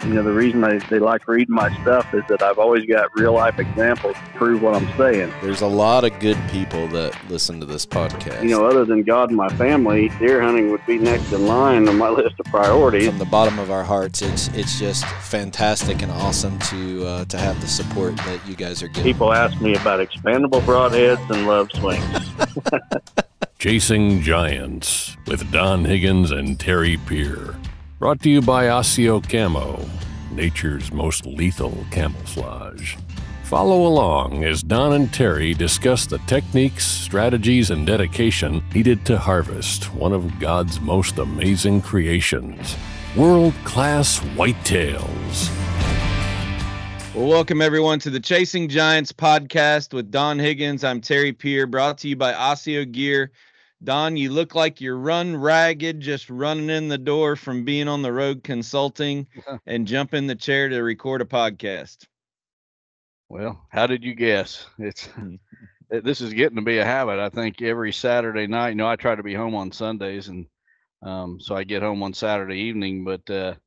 The reason they like reading my stuff is that I've always got real life examples to prove what I'm saying. There's a lot of good people that listen to this podcast. Other than God and my family, deer hunting would be next in line on my list of priorities. From the bottom of our hearts, it's just fantastic and awesome to have the support that you guys are giving. People ask me about expandable broadheads and love swings. Chasing Giants with Don Higgins and Terry Peer. Brought to you by Osseo Camo, nature's most lethal camouflage. Follow along as Don and Terry discuss the techniques, strategies, and dedication needed to harvest one of God's most amazing creations, world-class whitetails. Well, welcome everyone to the Chasing Giants podcast with Don Higgins. I'm Terry Peer, brought to you by Osseo Gear. Don, you look like you're run ragged, just running in the door from being on the road consulting and jump in the chair to record a podcast. Well, how did you guess? This is getting to be a habit. I think every Saturday night, I try to be home on Sundays, and so I get home on Saturday evening, but it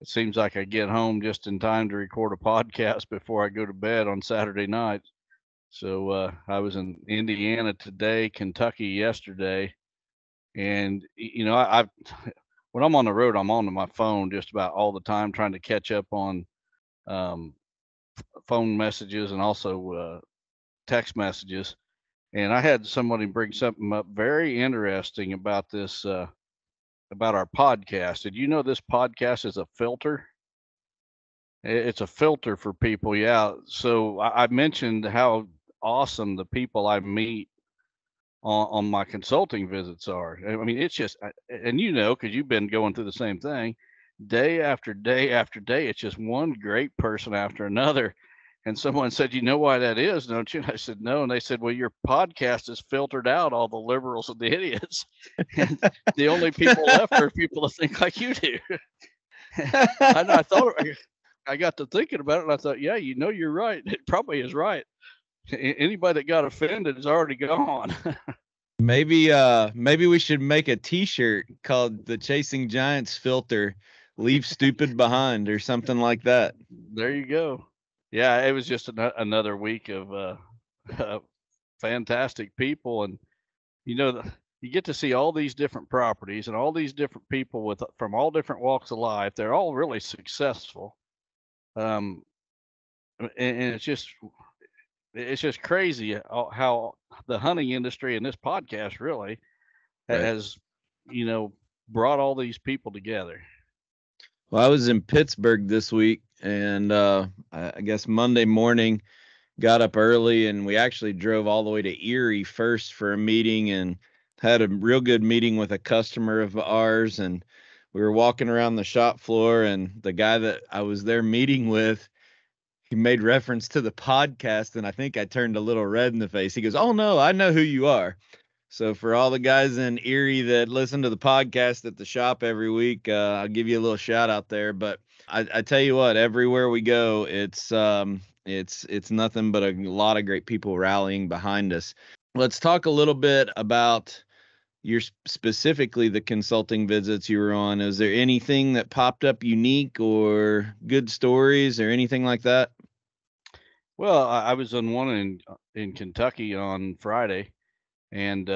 seems like I get home just in time to record a podcast before I go to bed on Saturday night. So I was in Indiana today, Kentucky yesterday, and I when I'm on the road, I'm on my phone just about all the time, trying to catch up on phone messages and also text messages. And I had somebody bring something up very interesting about this, about our podcast. Did you know this podcast is a filter? It's a filter for people, yeah. So I mentioned how awesome the people I meet on my consulting visits are. I mean, it's just, and because you've been going through the same thing, day after day after day, it's just one great person after another. And someone said, "You know why that is, don't you?" And I said, "No." And they said, "Well, your podcast has filtered out all the liberals and the idiots. And the only people left are people that think like you do." And I thought, I got to thinking about it, and I thought, yeah, you're right. It probably is right. Anybody that got offended is already gone. Maybe we should make a T-shirt called the Chasing Giants filter, leave stupid behind, or something like that. There you go. Yeah, it was just another week of fantastic people, and you get to see all these different properties and all these different people from all different walks of life. They're all really successful, and it's just crazy how the hunting industry and this podcast really has, brought all these people together. Well, I was in Pittsburgh this week, and I guess Monday morning, got up early, and we actually drove all the way to Erie first for a meeting, and had a real good meeting with a customer of ours. And we were walking around the shop floor, and the guy that I was there meeting with, he made reference to the podcast, and I think I turned a little red in the face. He goes, "Oh no, I know who you are." So for all the guys in Erie that listen to the podcast at the shop every week, I'll give you a little shout out there. But I tell you what, everywhere we go, it's nothing but a lot of great people rallying behind us. Let's talk a little bit about specifically the consulting visits you were on. Is there anything that popped up unique or good stories or anything like that? Well, I was on one in Kentucky on Friday, and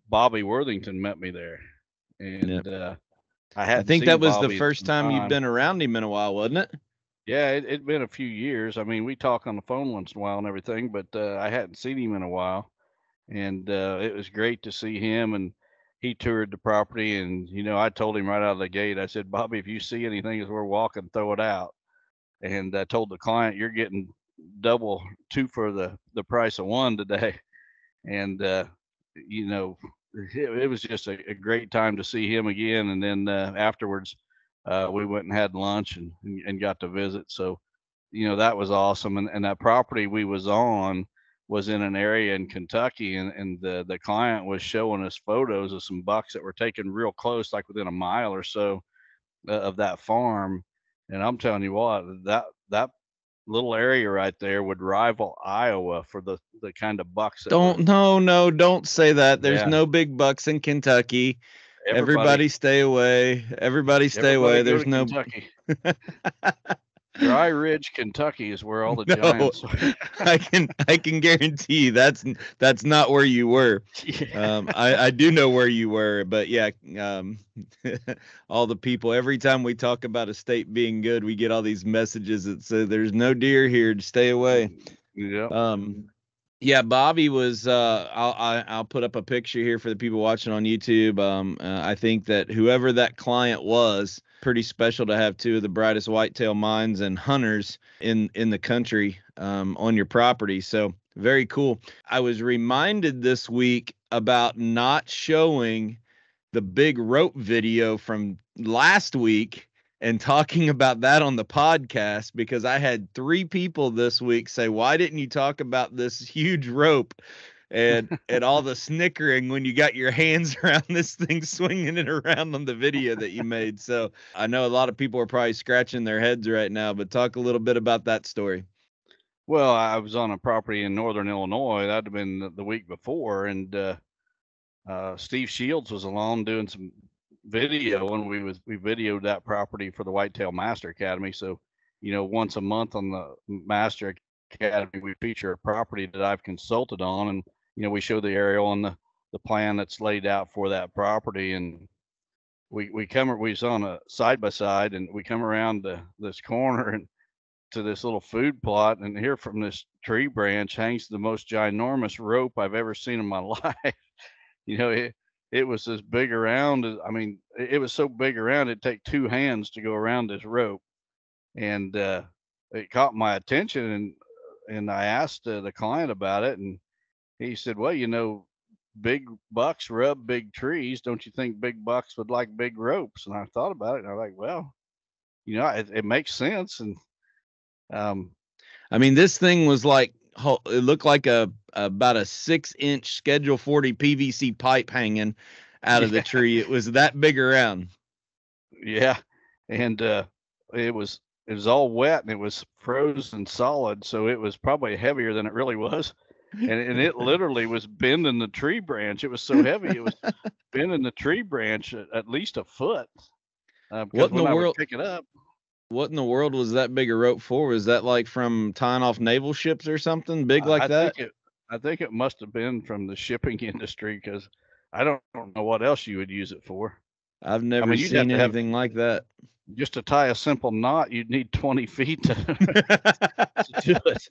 Bobby Worthington met me there, and I think that was the first time you've been around him in a while, wasn't it? Yeah, it'd been a few years. I mean, we talk on the phone once in a while and everything, but I hadn't seen him in a while, and it was great to see him. And he toured the property, and I told him right out of the gate, I said, "Bobby, if you see anything as we're walking, throw it out." And I told the client, "You're getting two for the price of one today." And it was just a great time to see him again. And then afterwards, we went and had lunch and got to visit. So, that was awesome. And that property we was on was in an area in Kentucky, and the client was showing us photos of some bucks that were taken real close, like within a mile or so of that farm. And I'm telling you what, that little area right there would rival Iowa for the kind of bucks. Don't say that. There's no big bucks in Kentucky. Everybody stay away. Everybody stay away. There's no Kentucky. Dry Ridge, Kentucky is where all the No, giants are. I can guarantee that's not where you were. Yeah. I do know where you were, but yeah, all the people, every time we talk about a state being good, we get all these messages that say there's no deer here, to stay away. Yeah. Yeah, Bobby was. I'll put up a picture here for the people watching on YouTube. I think that whoever that client was, pretty special to have two of the brightest whitetail minds and hunters in the country on your property. So very cool. I was reminded this week about not showing the big rope video from last week and talking about that on the podcast, because I had 3 people this week say, why didn't you talk about this huge rope and all the snickering when you got your hands around this thing, swinging it around on the video that you made? So I know a lot of people are probably scratching their heads right now, but talk a little bit about that story. Well, I was on a property in northern Illinois. That'd have been the week before, and Steve Shields was along doing some video, and we videoed that property for the Whitetail Master Academy. So, once a month on the Master Academy, we feature a property that I've consulted on, and we show the aerial and the plan that's laid out for that property. And we was on a side by side, and we come around this corner and to this little food plot, and here from this tree branch hangs the most ginormous rope I've ever seen in my life. It was as big around as, it was so big around, it'd take 2 hands to go around this rope. And it caught my attention, and I asked the client about it, and he said, well, big bucks rub big trees. Don't you think big bucks would like big ropes? And I thought about it, and I was like, well, it makes sense. And this thing was like, it looked like about a 6-inch Schedule 40 PVC pipe hanging out of the tree. It was that big around. Yeah. And it was all wet, and it was frozen solid. So it was probably heavier than it really was. And it literally was bending the tree branch. It was so heavy. It was bending the tree branch at least a foot. What in the world? Pick it up. What in the world was that big a rope for? Was that like from tying off naval ships or something big like that? I think it must have been from the shipping industry, because I don't know what else you would use it for. I've never seen anything like that. Just to tie a simple knot, you'd need 20 feet to do it.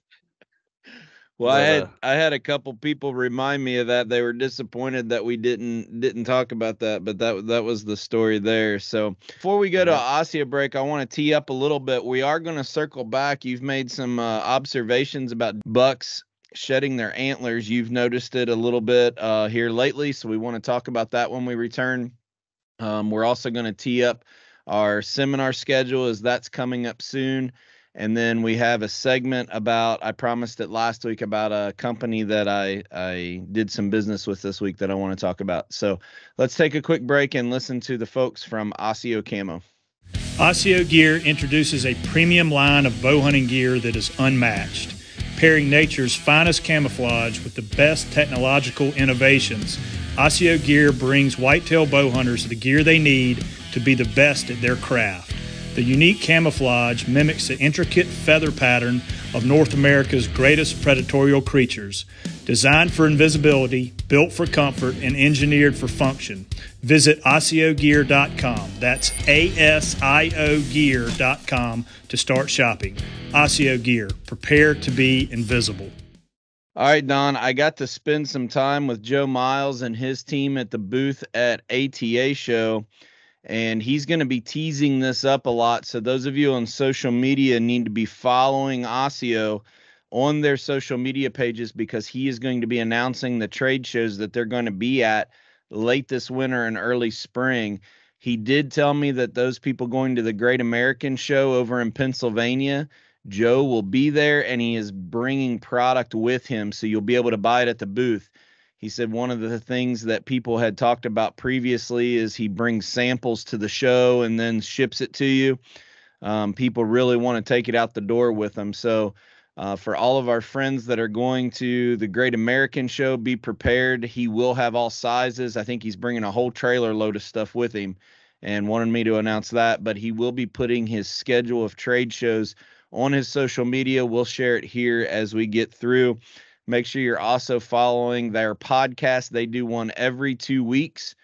Well, I had a couple people remind me of that. They were disappointed that we didn't talk about that, but that was the story there. So before we go to Ossia break, I want to tee up a little bit. We are going to circle back. You've made some observations about bucks shedding their antlers. You've noticed it a little bit here lately, so we want to talk about that when we return. We're also going to tee up our seminar schedule, as that's coming up soon. And then we have a segment about, I promised it last week, about a company that I did some business with this week that I want to talk about. So let's take a quick break and listen to the folks from Osseo Camo. Osseo Gear introduces a premium line of bow hunting gear that is unmatched, pairing nature's finest camouflage with the best technological innovations. Osseo Gear brings whitetail bow hunters the gear they need to be the best at their craft. The unique camouflage mimics the intricate feather pattern of North America's greatest predatorial creatures. Designed for invisibility, built for comfort, and engineered for function. Visit OsseoGear.com. That's ASIO Gear.com to start shopping. Osseo Gear, prepare to be invisible. All right, Don, I got to spend some time with Joe Miles and his team at the booth at ATA show. And he's going to be teasing this up a lot. So those of you on social media need to be following Osseo on their social media pages, because he is going to be announcing the trade shows that they're going to be at late this winter and early spring. He did tell me that those people going to the Great American Show over in Pennsylvania, Joe will be there, and he is bringing product with him. So you'll be able to buy it at the booth. He said one of the things that people had talked about previously is he brings samples to the show and then ships it to you. People really want to take it out the door with them. So For all of our friends that are going to the Great American Show, be prepared. He will have all sizes. I think he's bringing a whole trailer load of stuff with him and wanted me to announce that. But he will be putting his schedule of trade shows on his social media. We'll share it here as we get through. Make sure you're also following their podcast. They do one every 2 weeks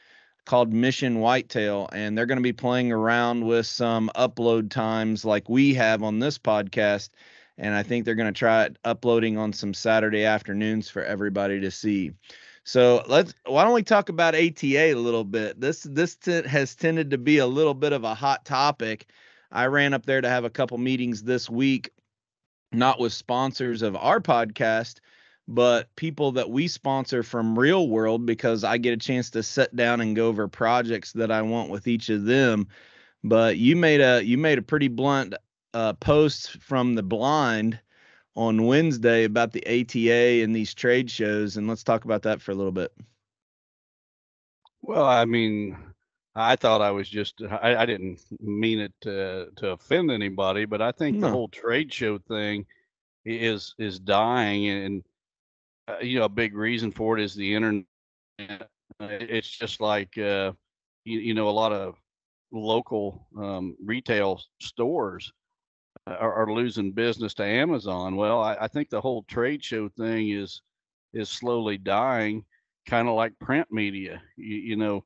called Mission Whitetail, and they're going to be playing around with some upload times like we have on this podcast. And I think they're going to try uploading on some Saturday afternoons for everybody to see. So why don't we talk about ATA a little bit? This has tended to be a little bit of a hot topic. I ran up there to have a couple meetings this week, not with sponsors of our podcast, but people that we sponsor from Real World, because I get a chance to sit down and go over projects that I want with each of them. But you made a pretty blunt post from the blind on Wednesday about the ATA and these trade shows, and let's talk about that for a little bit. Well, I mean, I thought I was just, I didn't mean it to offend anybody, but I think the whole trade show thing is dying, and a big reason for it is the internet. It's just like a lot of local retail stores are losing business to Amazon. Well, I think the whole trade show thing is slowly dying, kind of like print media. A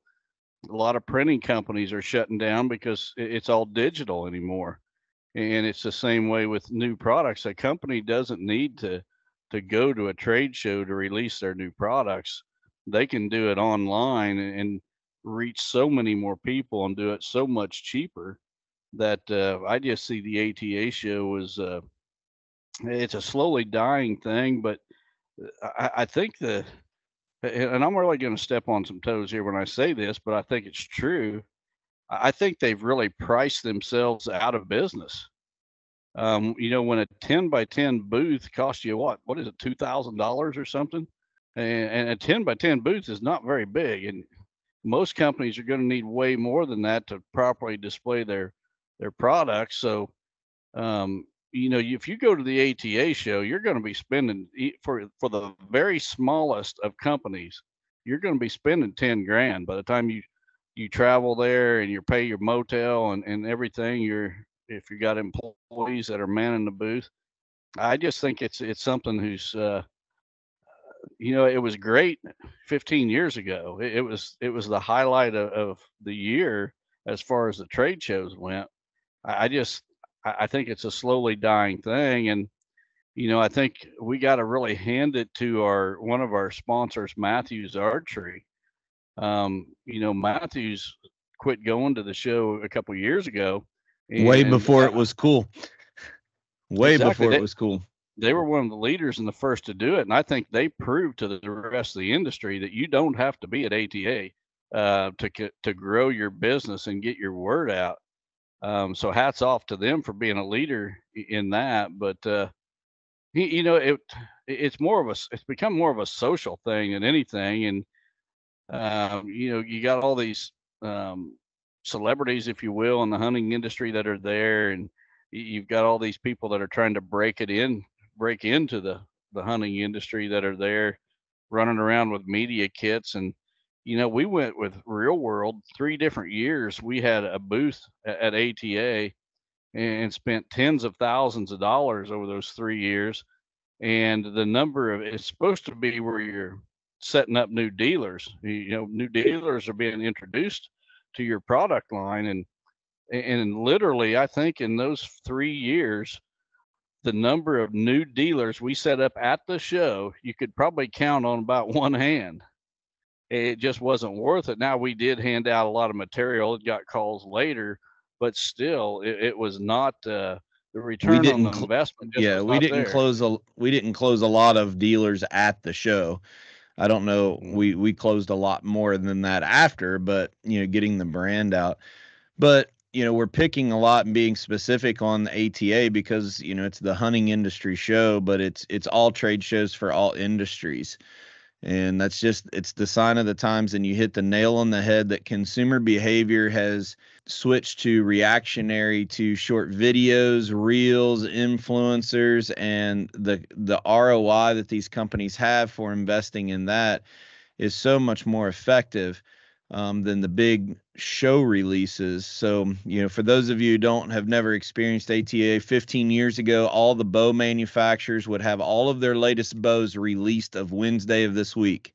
lot of printing companies are shutting down because it's all digital anymore. And it's the same way with new products. A company doesn't need to go to a trade show to release their new products. They can do it online and reach so many more people and do it so much cheaper that I just see the ATA show as it's a slowly dying thing. But I think and I'm really going to step on some toes here when I say this, but I think it's true. I think they've really priced themselves out of business. When a 10 by 10 booth costs you what is it, $2,000 or something? And a 10 by 10 booth is not very big. And most companies are going to need way more than that to properly display their products. So, if you go to the ATA show, you're going to be spending for the very smallest of companies, you're going to be spending 10 grand by the time you travel there and you pay your motel and everything. If you got employees that are manning the booth, I just think it's something who's, it was great 15 years ago. It was the highlight of the year as far as the trade shows went. I think it's a slowly dying thing. And, I think we got to really hand it to one of our sponsors, Matthews Archery. Matthews quit going to the show a couple years ago. Way before it was cool. Before it was cool. They were one of the leaders and the first to do it. And I think they proved to the rest of the industry that you don't have to be at ATA to grow your business and get your word out. So hats off to them for being a leader in that. But it's become more of a social thing than anything. And you got all these celebrities, if you will, in the hunting industry that are there, and you've got all these people that are trying to break into the hunting industry that are there, running around with media kits. And we went with Real World 3 different years. We had a booth at ATA and spent tens of thousands of dollars over those 3 years. And the number of it's supposed to be where you're setting up new dealers. New dealers are being introduced to your product line, and literally, I think in those 3 years, the number of new dealers we set up at the show, you could probably count on about one hand. It just wasn't worth it. Now, we did hand out a lot of material. It got calls later, but still, it was not the return on the investment. We didn't close a lot of dealers at the show. I don't know. We closed a lot more than that after, but getting the brand out. But we're picking a lot and being specific on the ATA because it's the hunting industry show, but it's all trade shows for all industries. And it's the sign of the times. And you hit the nail on the head that consumer behavior has switched to reactionary to short videos, reels, influencers, and the ROI that these companies have for investing in that is so much more effective than the big show releases. So, for those of you who have never experienced ATA, 15 years ago, all the bow manufacturers would have all of their latest bows released of Wednesday of this week.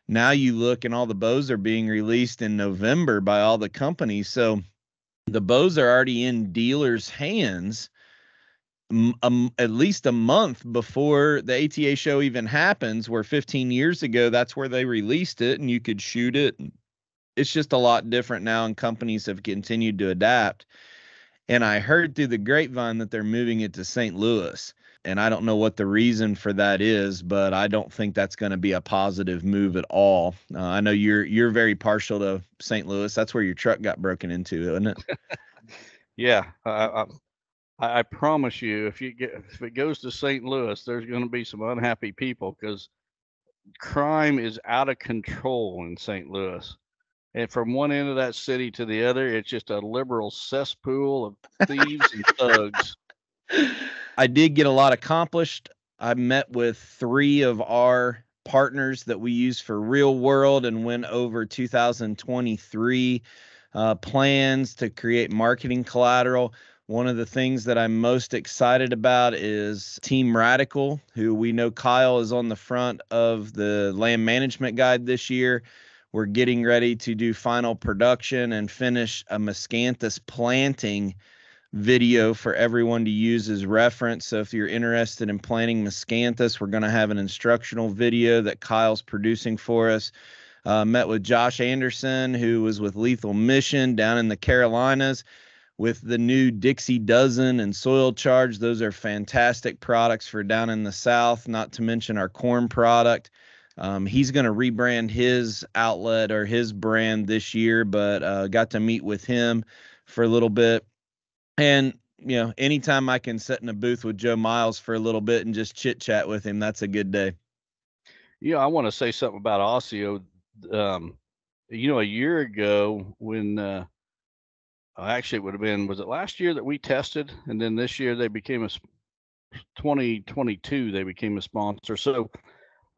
Now you look and all the bows are being released in November by all the companies. So the bows are already in dealers' hands at least a month before the ATA show even happens, where 15 years ago, that's where they released it and you could shoot it. It's just a lot different now, and companies have continued to adapt. And I heard through the grapevine that they're moving it to St. Louis. And I don't know what the reason for that is, but I don't think that's going to be a positive move at all. I know you're very partial to St. Louis. That's where your truck got broken into, isn't it? Yeah. I promise you, if it goes to St. Louis, there's going to be some unhappy people, because crime is out of control in St. Louis. And from one end of that city to the other, it's just a liberal cesspool of thieves and thugs. I did get a lot accomplished. I met with 3 of our partners that we use for real world and went over 2023 plans to create marketing collateral. One of the things that I'm most excited about is Team Radical, who we know Kyle is on the front of the land management guide this year. We're getting ready to do final production and finish a miscanthus planting video for everyone to use as reference. So if you're interested in planting miscanthus, we're going to have an instructional video that Kyle's producing for us. Met with Josh Anderson, who was with Lethal Mission down in the Carolinas with the new Dixie Dozen and Soil Charge. Those are fantastic products for down in the South, not to mention our corn product. He's going to rebrand his outlet or his brand this year, but got to meet with him for a little bit. And, anytime I can sit in a booth with Joe Miles for a little bit and just chit chat with him, that's a good day. I want to say something about Osseo. A year ago when, actually it would have been, was it last year that we tested? And then this year they became 2022, they became a sponsor. So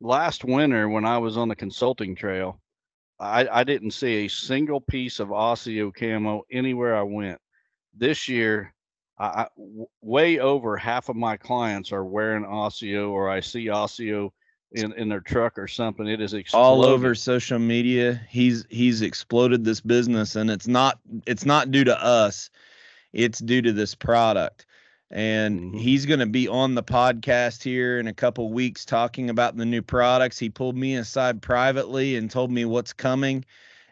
last winter when I was on the consulting trail, I didn't see a single piece of Osseo camo anywhere I went. This year, way over half of my clients are wearing Osseo, or I see Osseo in their truck or something. It is exploded. All over social media. He's exploded this business, and it's not due to us. It's due to this product. And he's going to be on the podcast here in a couple weeks talking about the new products. He pulled me aside privately and told me what's coming.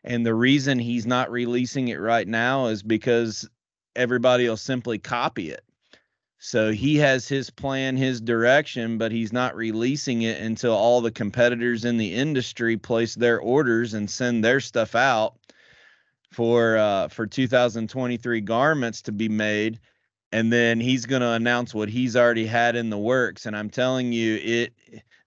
And the reason he's not releasing it right now is because everybody will simply copy it. So he has his plan, his direction, but he's not releasing it until all the competitors in the industry place their orders and send their stuff out for 2023 garments to be made. And then he's going to announce what he's already had in the works. And I'm telling you,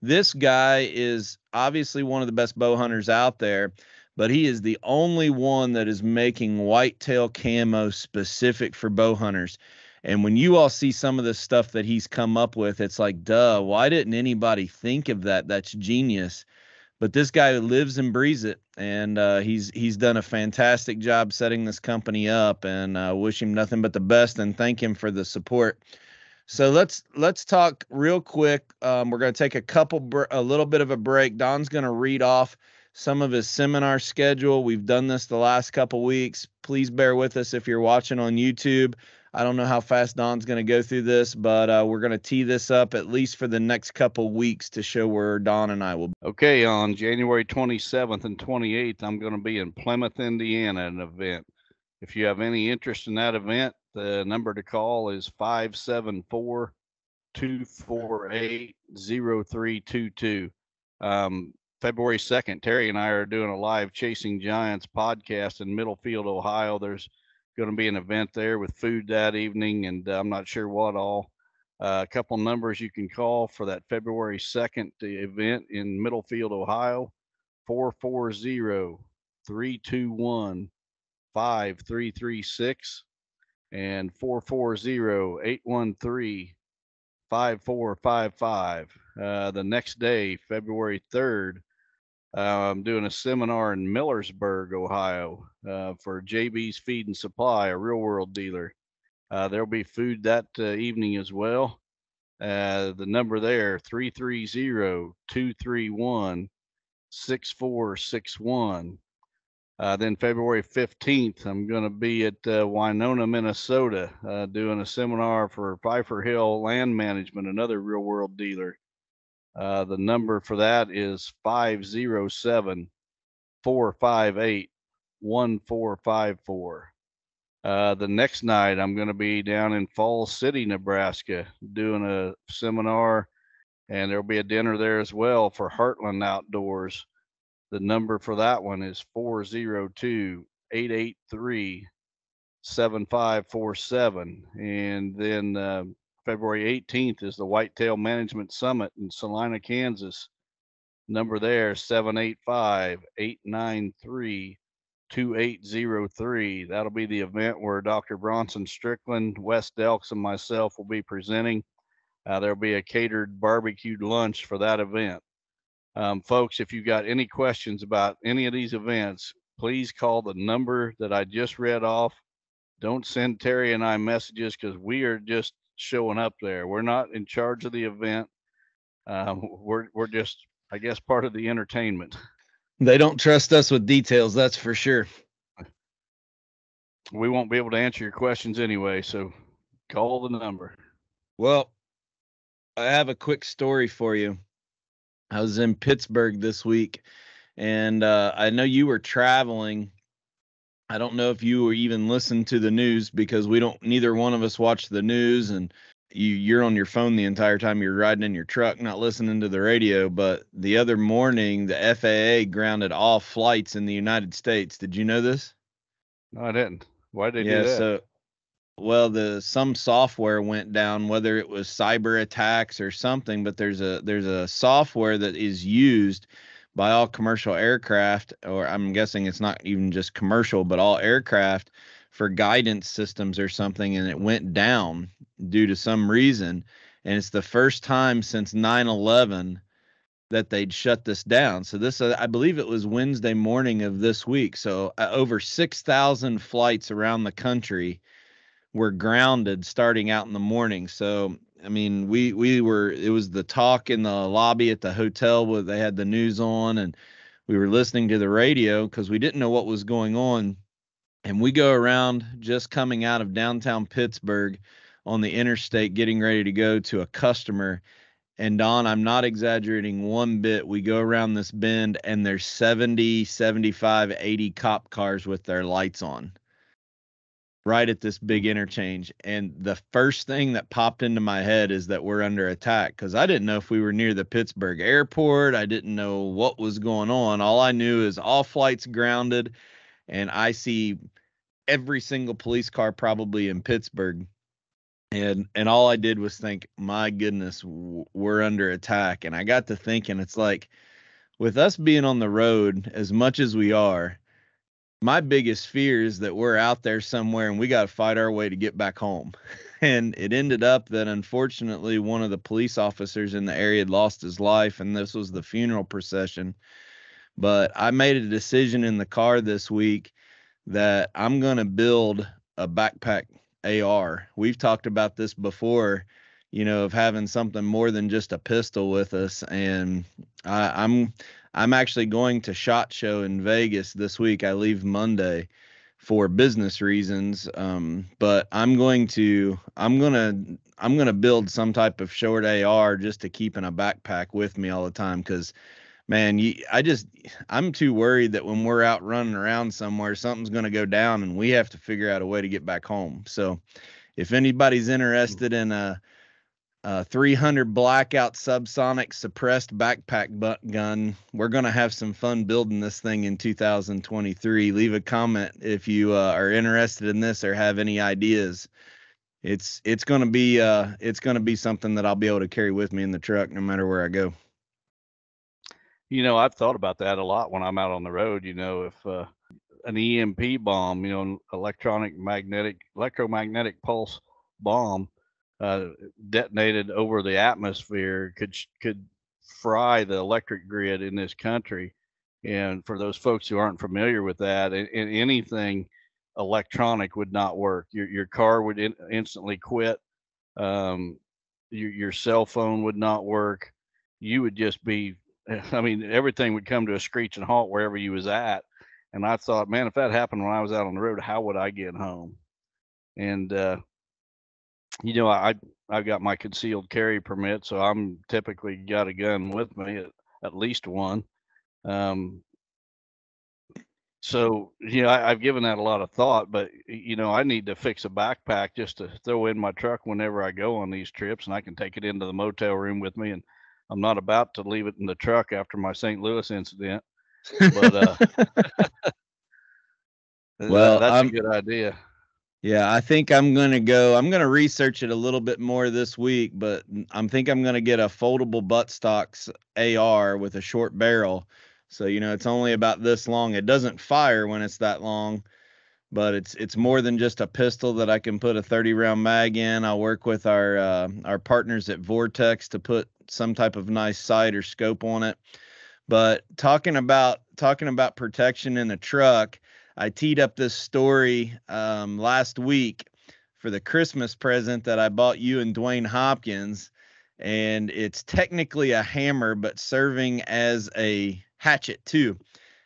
this guy is obviously one of the best bow hunters out there, but he is the only one that is making whitetail camo specific for bow hunters. And when you all see some of the stuff that he's come up with, it's like, duh, why didn't anybody think of that? That's genius. But this guy lives and breathes it, and he's done a fantastic job setting this company up, and wish him nothing but the best and thank him for the support. So let's talk real quick. We're going to take a little bit of a break. Don's going to read off some of his seminar schedule. We've done this the last couple weeks. Please bear with us if you're watching on YouTube. I don't know how fast Don's going to go through this, but we're going to tee this up at least for the next couple weeks to show where Don and I will be. Okay, on January 27th and 28th, I'm going to be in Plymouth, Indiana, at an event. If you have any interest in that event, the number to call is 574-248-0322. February 2nd, Terry and I are doing a live Chasing Giants podcast in Middlefield, Ohio. There's going to be an event there with food that evening, and I'm not sure what all. A couple numbers you can call for that February 2nd event in Middlefield, Ohio: 440-321-5336 and 440-813-5455. The next day, February 3rd, I'm doing a seminar in Millersburg, Ohio, for JB's Feed and Supply, a real world dealer. There'll be food that evening as well. The number there, 330-231-6461. Then February 15th, I'm going to be at Winona, Minnesota, doing a seminar for Pfeiffer Hill Land Management, another real world dealer. The number for that is 507-458-1454. The next night, I'm going to be down in Falls City, Nebraska, doing a seminar, and there'll be a dinner there as well for Heartland Outdoors. The number for that one is 402-883-7547. And then February 18th is the Whitetail Management Summit in Salina, Kansas. Number there, 785-893-2803. That'll be the event where Dr. Bronson Strickland, Wes Delks, and myself will be presenting. There'll be a catered barbecued lunch for that event. Folks, if you've got any questions about any of these events, please call the number that I just read off. Don't send Terry and I messages, because we are just showing up there. We're not in charge of the event. We're just, I guess, part of the entertainment. They don't trust us with details, that's for sure. We won't be able to answer your questions anyway, so call the number. Well, I have a quick story for you. I was in Pittsburgh this week, and I know you were traveling. I don't know if you were even listening to the news, because neither one of us watch the news, and you're on your phone the entire time you're riding in your truck, not listening to the radio. But the other morning, the FAA grounded all flights in the United States. Did you know this? No, I didn't. Why did they do that? Well, some software went down, whether it was cyber attacks or something, but there's a software that is used by all commercial aircraft, or I'm guessing it's not even just commercial, but all aircraft, for guidance systems or something, and it went down due to some reason. And it's the first time since 9/11 that they'd shut this down. So this, I believe it was Wednesday morning of this week. So over 6,000 flights around the country were grounded starting out in the morning. So, I mean, it was the talk in the lobby at the hotel where they had the news on, and we were listening to the radio because we didn't know what was going on. And we go around, just coming out of downtown Pittsburgh on the interstate, getting ready to go to a customer. And Don, I'm not exaggerating one bit. We go around this bend, and there's 70, 75, 80 cop cars with their lights on right at this big interchange. And the first thing that popped into my head is that we're under attack, because I didn't know if we were near the Pittsburgh airport. I didn't know what was going on. All I knew is all flights grounded, and I see every single police car probably in Pittsburgh. And all I did was think, my goodness, we're under attack. And I got to thinking, it's like, with us being on the road as much as we are, my biggest fear is that we're out there somewhere and we got to fight our way to get back home. And it ended up that, unfortunately, one of the police officers in the area had lost his life, and this was the funeral procession. But I made a decision in the car this week that I'm going to build a backpack AR. We've talked about this before, of having something more than just a pistol with us. And I'm actually going to SHOT Show in Vegas this week. I leave Monday for business reasons. But I'm going to build some type of short AR just to keep in a backpack with me all the time. 'Cause man, I'm too worried that when we're out running around somewhere, something's going to go down and we have to figure out a way to get back home. So if anybody's interested in a 300 blackout subsonic suppressed backpack gun, we're going to have some fun building this thing in 2023. Leave a comment if you are interested in this or have any ideas. it's going to be something that I'll be able to carry with me in the truck no matter where I go. I've thought about that a lot when I'm out on the road. If an EMP bomb, electromagnetic pulse bomb, detonated over the atmosphere, could fry the electric grid in this country. And for those folks who aren't familiar with that, and anything electronic would not work. Your car would instantly quit. Your cell phone would not work. You would just be, everything would come to a screeching halt wherever you was at. And I thought, man, if that happened when I was out on the road, how would I get home? And I've got my concealed carry permit, so I'm typically got a gun with me, at least one. So, I've given that a lot of thought, but, I need to fix a backpack just to throw in my truck whenever I go on these trips, and I can take it into the motel room with me. And I'm not about to leave it in the truck after my St. Louis incident, but well, that's a good idea. Yeah, I think I'm going to research it a little bit more this week, but I'm going to get a foldable buttstocks AR with a short barrel. So, it's only about this long. It doesn't fire when it's that long, but it's more than just a pistol that I can put a 30-round mag in. I'll work with our partners at Vortex to put some type of nice sight or scope on it. But talking about protection in a truck, I teed up this story last week for the Christmas present that I bought you and Dwayne Hopkins, and it's technically a hammer, but serving as a hatchet too.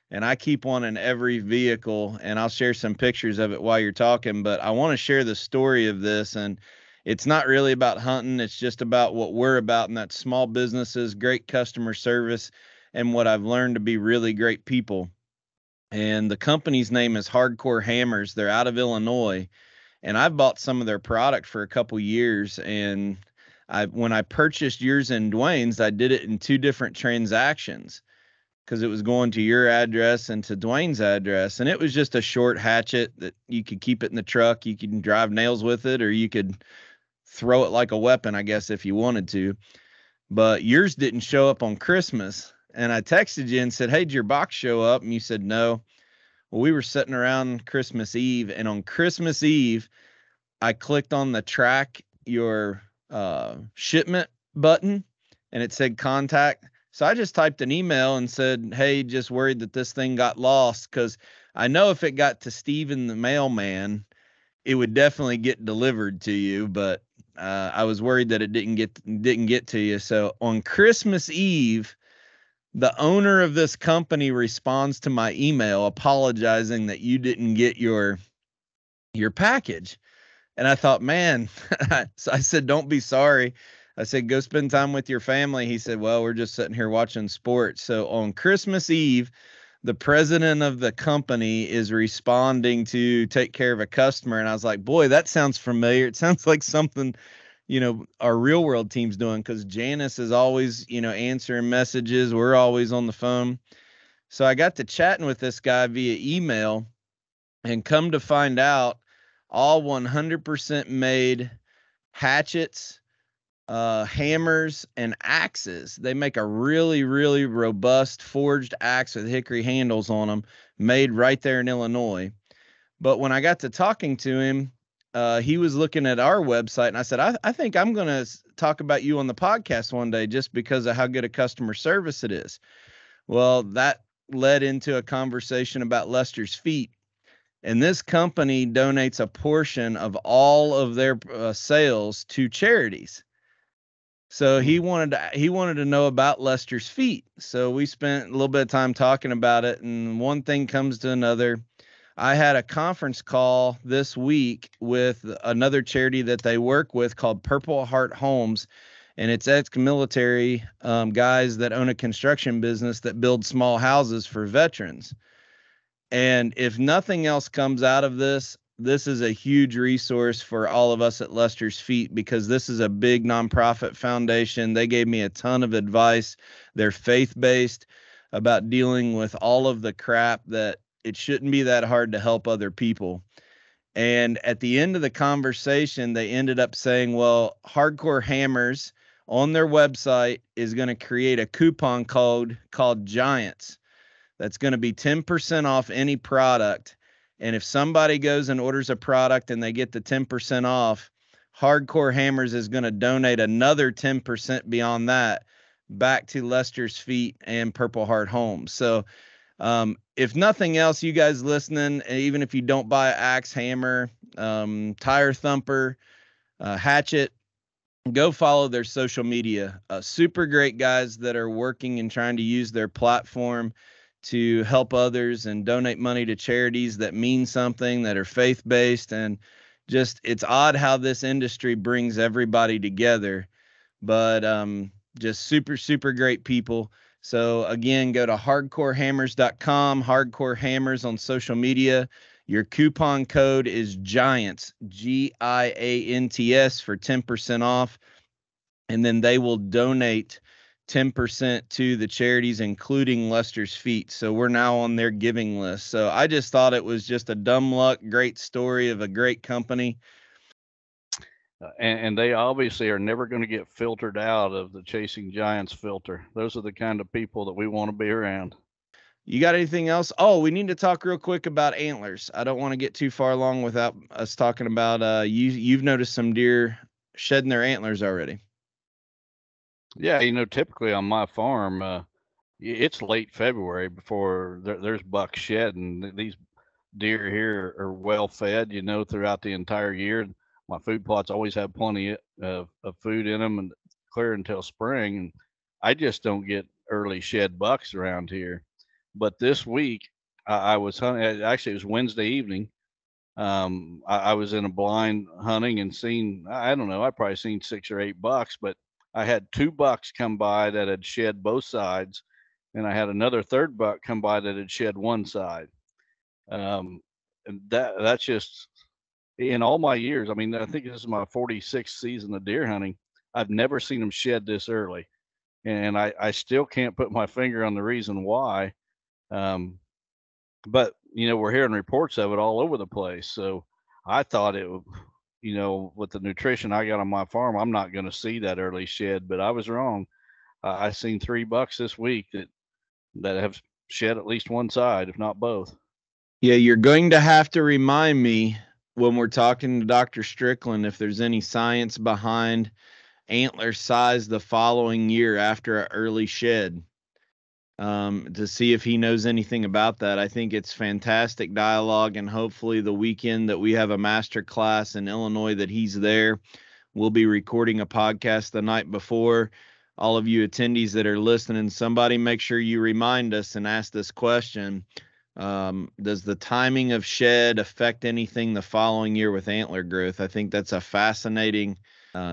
And I keep one in every vehicle, and I'll share some pictures of it while you're talking, but I want to share the story of this. And it's not really about hunting. It's just about what we're about, and that's small businesses, great customer service, and what I've learned to be really great people. And the company's name is Hardcore Hammers. They're out of Illinois, and I've bought some of their product for a couple years. And when I purchased yours and Dwayne's, I did it in 2 different transactions because it was going to your address and to Dwayne's address. And it was just a short hatchet that you could keep it in the truck. You can drive nails with it, or you could throw it like a weapon, I guess, if you wanted to. But yours didn't show up on Christmas. And I texted you and said, hey, did your box show up? And you said no. Well, we were sitting around Christmas Eve, and on Christmas Eve, I clicked on the track your shipment button, and it said contact. So I just typed an email and said, hey, just worried that this thing got lost, because I know if it got to Steven the mailman, it would definitely get delivered to you, but I was worried that it didn't get to you. So on Christmas Eve, the owner of this company responds to my email apologizing that you didn't get your package. And I thought, man, so I said, don't be sorry. I said, go spend time with your family. He said, well, we're just sitting here watching sports. So on Christmas Eve, the president of the company is responding to take care of a customer. And I was like, boy, that sounds familiar. It sounds like something, our real world team's doing, because Janice is always, answering messages. We're always on the phone. So I got to chatting with this guy via email, and come to find out, all 100% made hatchets, hammers, and axes. They make a really, really robust forged axe with hickory handles on them, made right there in Illinois. But when I got to talking to him, he was looking at our website, and I said, I think I'm going to talk about you on the podcast one day just because of how good a customer service it is. Well, that led into a conversation about Lester's Feet. And this company donates a portion of all of their sales to charities. So he wanted to know about Lester's Feet. So we spent a little bit of time talking about it, and one thing comes to another. I had a conference call this week with another charity that they work with called Purple Heart Homes, and it's ex-military guys that own a construction business that build small houses for veterans. And if nothing else comes out of this, this is a huge resource for all of us at Lester's Feet, because this is a big nonprofit foundation. They gave me a ton of advice. They're faith-based about dealing with all of the crap that it shouldn't be that hard to help other people. And at the end of the conversation, they ended up saying, well, Hardcore Hammers on their website is going to create a coupon code called Giants. That's going to be 10% off any product. And if somebody goes and orders a product and they get the 10% off, Hardcore Hammers is going to donate another 10% beyond that back to Lester's Feet and Purple Heart Homes. So if nothing else, you guys listening, even if you don't buy an axe, hammer, tire thumper, hatchet, go follow their social media. Super great guys that are working and trying to use their platform to help others and donate money to charities that mean something, that are faith-based. And just, it's odd how this industry brings everybody together, but just super, super great people. So again, go to hardcorehammers.com, Hardcore Hammers on social media. Your coupon code is GIANTS, GIANTS, for 10% off. And then they will donate 10% to the charities, including Lester's Feet. So we're now on their giving list. So I just thought it was just a dumb luck, great story of a great company. And they obviously are never going to get filtered out of the Chasing Giants filter. Those are the kind of people that we want to be around. You got anything else? Oh, we need to talk real quick about antlers. I don't want to get too far along without us talking about you've noticed some deer shedding their antlers already. Yeah, typically on my farm, it's late February before there's bucks shedding. These deer here are well fed, throughout the entire year. My food plots always have plenty of food in them and clear until spring. And I just don't get early shed bucks around here. But this week, I was hunting. Actually, it was Wednesday evening. I was in a blind hunting and seen, I don't know, I probably seen 6 or 8 bucks, but I had 2 bucks come by that had shed both sides, and I had another third buck come by that had shed one side. And that's just, in all my years, I mean, I think this is my 46th season of deer hunting. I've never seen them shed this early, and I still can't put my finger on the reason why. But we're hearing reports of it all over the place. So I thought it would, with the nutrition I got on my farm, I'm not going to see that early shed, but I was wrong. I seen 3 bucks this week that have shed at least one side, if not both. Yeah, you're going to have to remind me when we're talking to Dr. Strickland if there's any science behind antler size the following year after an early shed, to see if he knows anything about that. I think it's fantastic dialogue, and hopefully the weekend that we have a master class in Illinois that he's there, we'll be recording a podcast the night before. All of you attendees that are listening, somebody make sure you remind us and ask this question. Does the timing of shed affect anything the following year with antler growth? I think that's a fascinating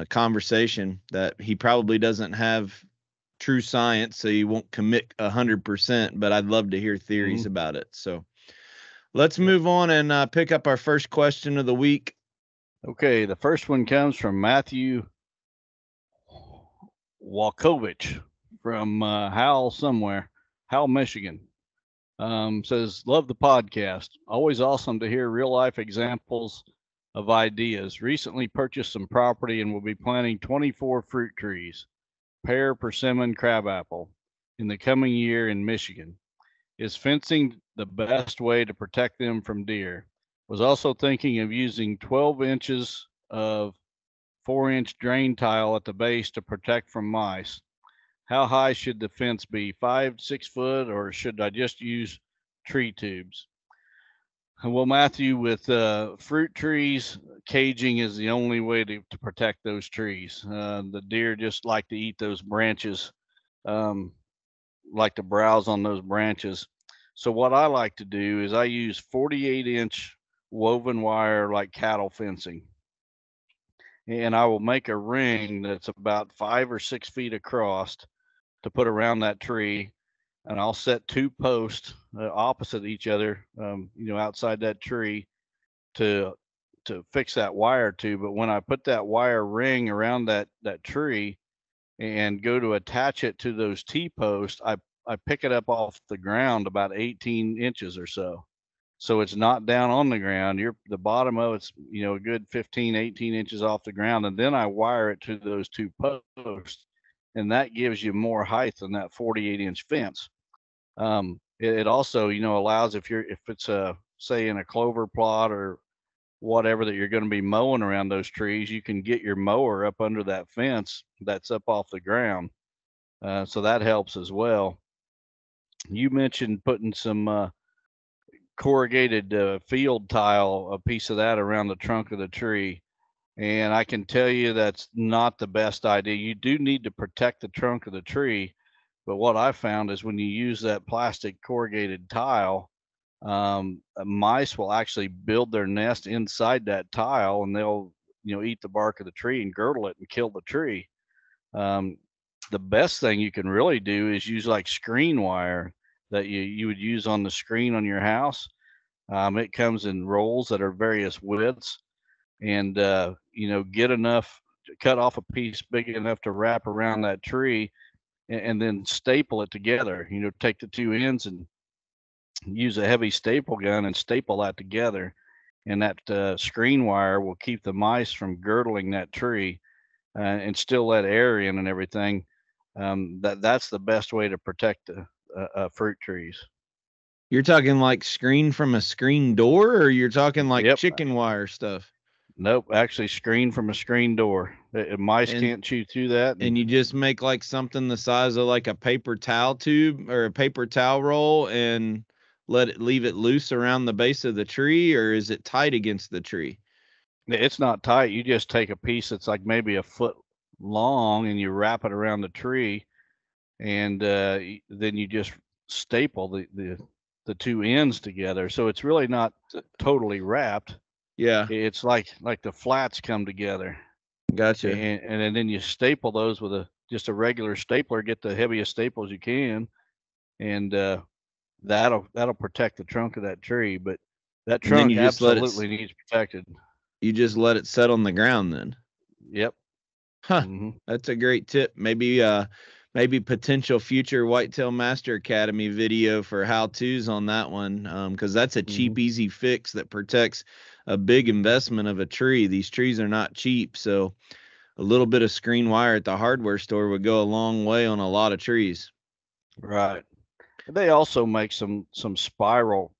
conversation that he probably doesn't have true science, so he won't commit 100%, but I'd love to hear theories about it. So let's move on and pick up our first question of the week. Okay, the first one comes from Matthew Walkovich from Howell, Michigan. Says, love the podcast. Always awesome to hear real life examples of ideas. Recently purchased some property and will be planting 24 fruit trees, pear, persimmon, crabapple, in the coming year in Michigan. Is fencing the best way to protect them from deer? Was also thinking of using 12 inches of 4-inch drain tile at the base to protect from mice. How high should the fence be? 5-6 foot, or should I just use tree tubes? Well, Matthew, with fruit trees, caging is the only way to protect those trees. The deer just like to eat those branches, like to browse on those branches. So what I like to do is I use 48-inch woven wire like cattle fencing. And I will make a ring that's about 5 or 6 feet across to put around that tree. And I'll set 2 posts opposite each other, outside that tree to fix that wire to. But when I put that wire ring around that tree and go to attach it to those T-posts, I pick it up off the ground about 18 inches or so. So it's not down on the ground. The bottom of it's, a good 15, 18 inches off the ground. And then I wire it to those 2 posts, and that gives you more height than that 48-inch fence. It also, allows if it's say in a clover plot or whatever that you're going to be mowing around those trees, you can get your mower up under that fence that's up off the ground. So that helps as well. You mentioned putting some corrugated field tile, a piece of that around the trunk of the tree. And I can tell you that's not the best idea. You do need to protect the trunk of the tree. But what I found is when you use that plastic corrugated tile, mice will actually build their nest inside that tile, and they'll, eat the bark of the tree and girdle it and kill the tree. The best thing you can really do is use like screen wire that you would use on the screen on your house. It comes in rolls that are various widths, and get enough, cut off a piece big enough to wrap around that tree, and then staple it together. Take the 2 ends and use a heavy staple gun and staple that together, and that screen wire will keep the mice from girdling that tree, and still let air in and everything. That's the best way to protect fruit trees. You're talking like screen from a screen door, or you're talking like Yep. chicken wire stuff? Nope, actually screen from a screen door. Mice can't chew through that. And you just make like something the size of like a paper towel tube or a paper towel roll and leave it loose around the base of the tree, or is it tight against the tree? It's not tight. You just take a piece that's like maybe a foot long and you wrap it around the tree, and then you just staple the 2 ends together. So it's really not totally wrapped. Yeah. It's like the flats come together. Gotcha. And then you staple those with just a regular stapler. Get the heaviest staples you can, and that'll protect the trunk of that tree. But that trunk absolutely needs protected. You just let it set on the ground then. Yep. Huh. Mm-hmm. That's a great tip. Maybe potential future Whitetail Master Academy video for how-tos on that one, because that's a cheap, easy fix that protects a big investment of a tree. These trees are not cheap, so a little bit of screen wire at the hardware store would go a long way on a lot of trees. Right. They also make some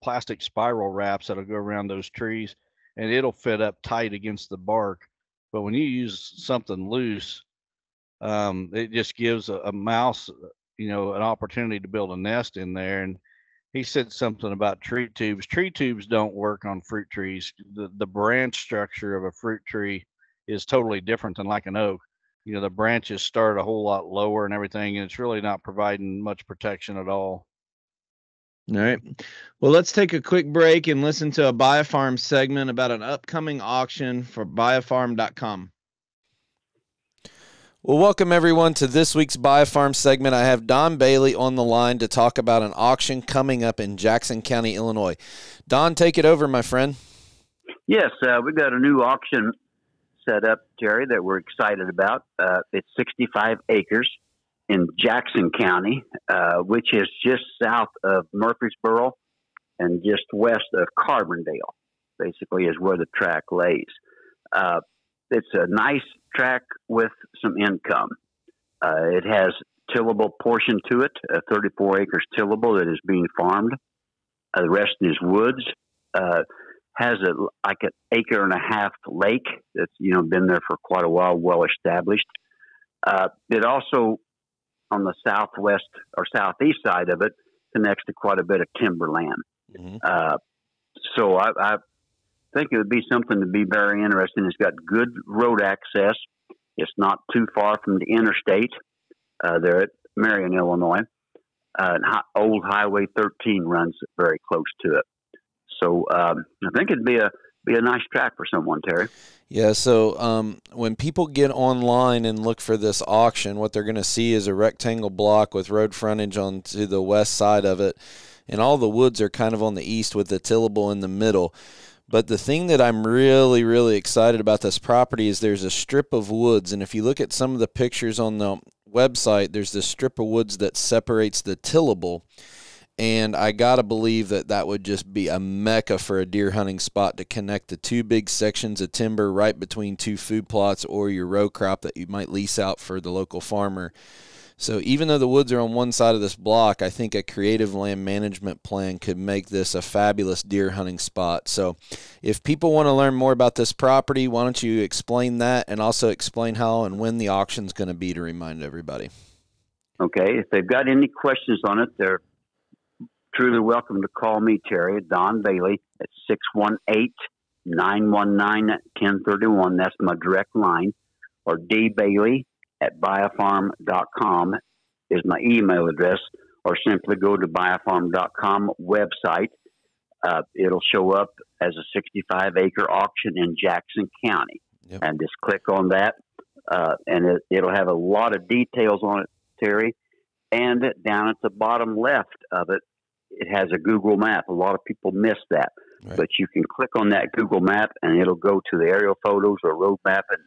plastic spiral wraps that'll go around those trees, and it'll fit up tight against the bark. But when you use something loose, it just gives a mouse, an opportunity to build a nest in there. And he said something about tree tubes. Tree tubes don't work on fruit trees. The branch structure of a fruit tree is totally different than like an oak. The branches start a whole lot lower and everything, and it's really not providing much protection at all. All right. Well, let's take a quick break and listen to a Biofarm segment about an upcoming auction for biofarm.com. Well, welcome everyone to this week's Biofarm segment. I have Don Bailey on the line to talk about an auction coming up in Jackson County, Illinois. Don, take it over, my friend. Yes, we've got a new auction set up, Terry, that we're excited about. It's 65 acres in Jackson County, which is just south of Murfreesboro and just west of Carbondale, basically is where the track lays. It's a nice track with some income. It has tillable portion to it, 34 acres tillable that is being farmed. The rest is woods. Has like an acre and a half lake that's been there for quite a while, well established. It also, on the southwest or southeast side of it, connects to quite a bit of timberland. Mm-hmm. So I think it would be something to be very interesting. It's got good road access. It's not too far from the interstate there at Marion, Illinois. Old Highway 13 runs very close to it. So I think it'd be a nice track for someone, Terry. Yeah, so when people get online and look for this auction, what they're going to see is a rectangle block with road frontage on to the west side of it, and all the woods are kind of on the east with the tillable in the middle. But the thing that I'm really, really excited about this property is there's a strip of woods, and if you look at some of the pictures on the website, there's this strip of woods that separates the tillable. And I got to believe that that would just be a mecca for a deer hunting spot to connect the two big sections of timber right between two food plots or your row crop that you might lease out for the local farmer. So even though the woods are on one side of this block, I think a creative land management plan could make this a fabulous deer hunting spot. So if people want to learn more about this property, why don't you explain that and also explain how and when the auction's going to be to remind everybody. Okay. If they've got any questions on it, they're truly welcome to call me, Terry, Don Bailey, at 618-919-1031. That's my direct line. Or dbailey@biofarm.com is my email address. Or simply go to biofarm.com website. It'll show up as a 65-acre auction in Jackson County. Yep. And just click on that, and it'll have a lot of details on it, Terry. And down at the bottom left of it, it has a Google map. A lot of people miss that. Right. But you can click on that Google map, and it'll go to the aerial photos or road map and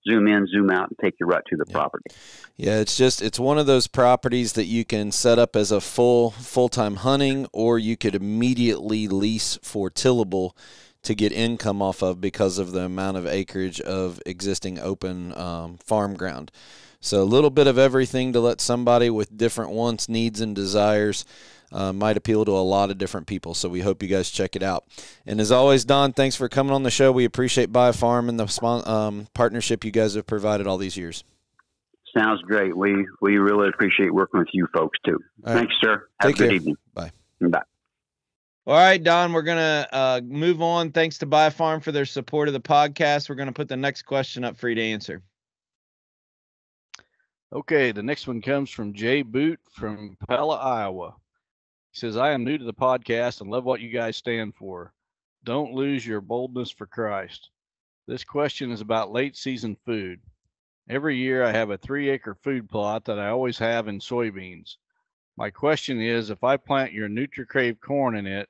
zoom in, zoom out, and take you right to the property. Yeah, it's one of those properties that you can set up as a full-time hunting, or you could immediately lease for tillable to get income off of because of the amount of acreage of existing open farm ground. So a little bit of everything to let somebody with different wants, needs, and desires might appeal to a lot of different people. So we hope you guys check it out. And as always, Don, thanks for coming on the show. We appreciate Biofarm and the partnership you guys have provided all these years. Sounds great. We really appreciate working with you folks, too. All right. Thanks, sir. Have a good evening. Bye. Bye. All right, Don, we're going to move on. Thanks to Biofarm for their support of the podcast. We're going to put the next question up for you to answer. Okay, the next one comes from Jay Boot from Pella, Iowa. He says, I am new to the podcast and love what you guys stand for. Don't lose your boldness for Christ. This question is about late season food. Every year I have a 3-acre food plot that I always have in soybeans. My question is, if I plant your NutriCrave corn in it,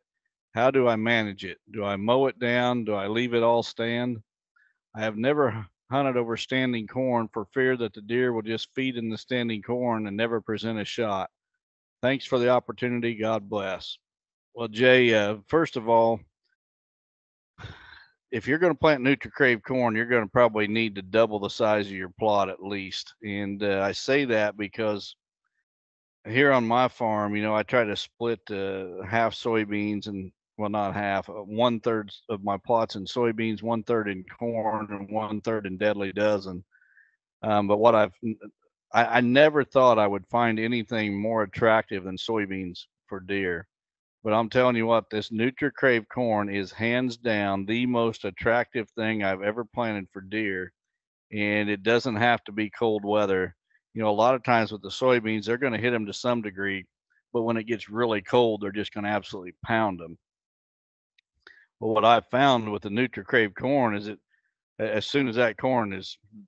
how do I manage it? Do I mow it down? Do I leave it all stand? I have never hunted over standing corn for fear that the deer will just feed in the standing corn and never present a shot. Thanks for the opportunity. God bless. Well, Jay, first of all, if you're going to plant NutriCrave corn, you're going to probably need to double the size of your plot at least. And I say that because here on my farm, I try to split half soybeans and, well, not half, 1/3 of my plots in soybeans, 1/3 in corn, and 1/3 in deadly dozen. But what I never thought I would find anything more attractive than soybeans for deer. But I'm telling you what, this NutriCrave corn is hands down the most attractive thing I've ever planted for deer. And it doesn't have to be cold weather. A lot of times with the soybeans, they're going to hit them to some degree. But when it gets really cold, they're just going to absolutely pound them. But what I've found with the NutriCrave corn is that as soon as that corn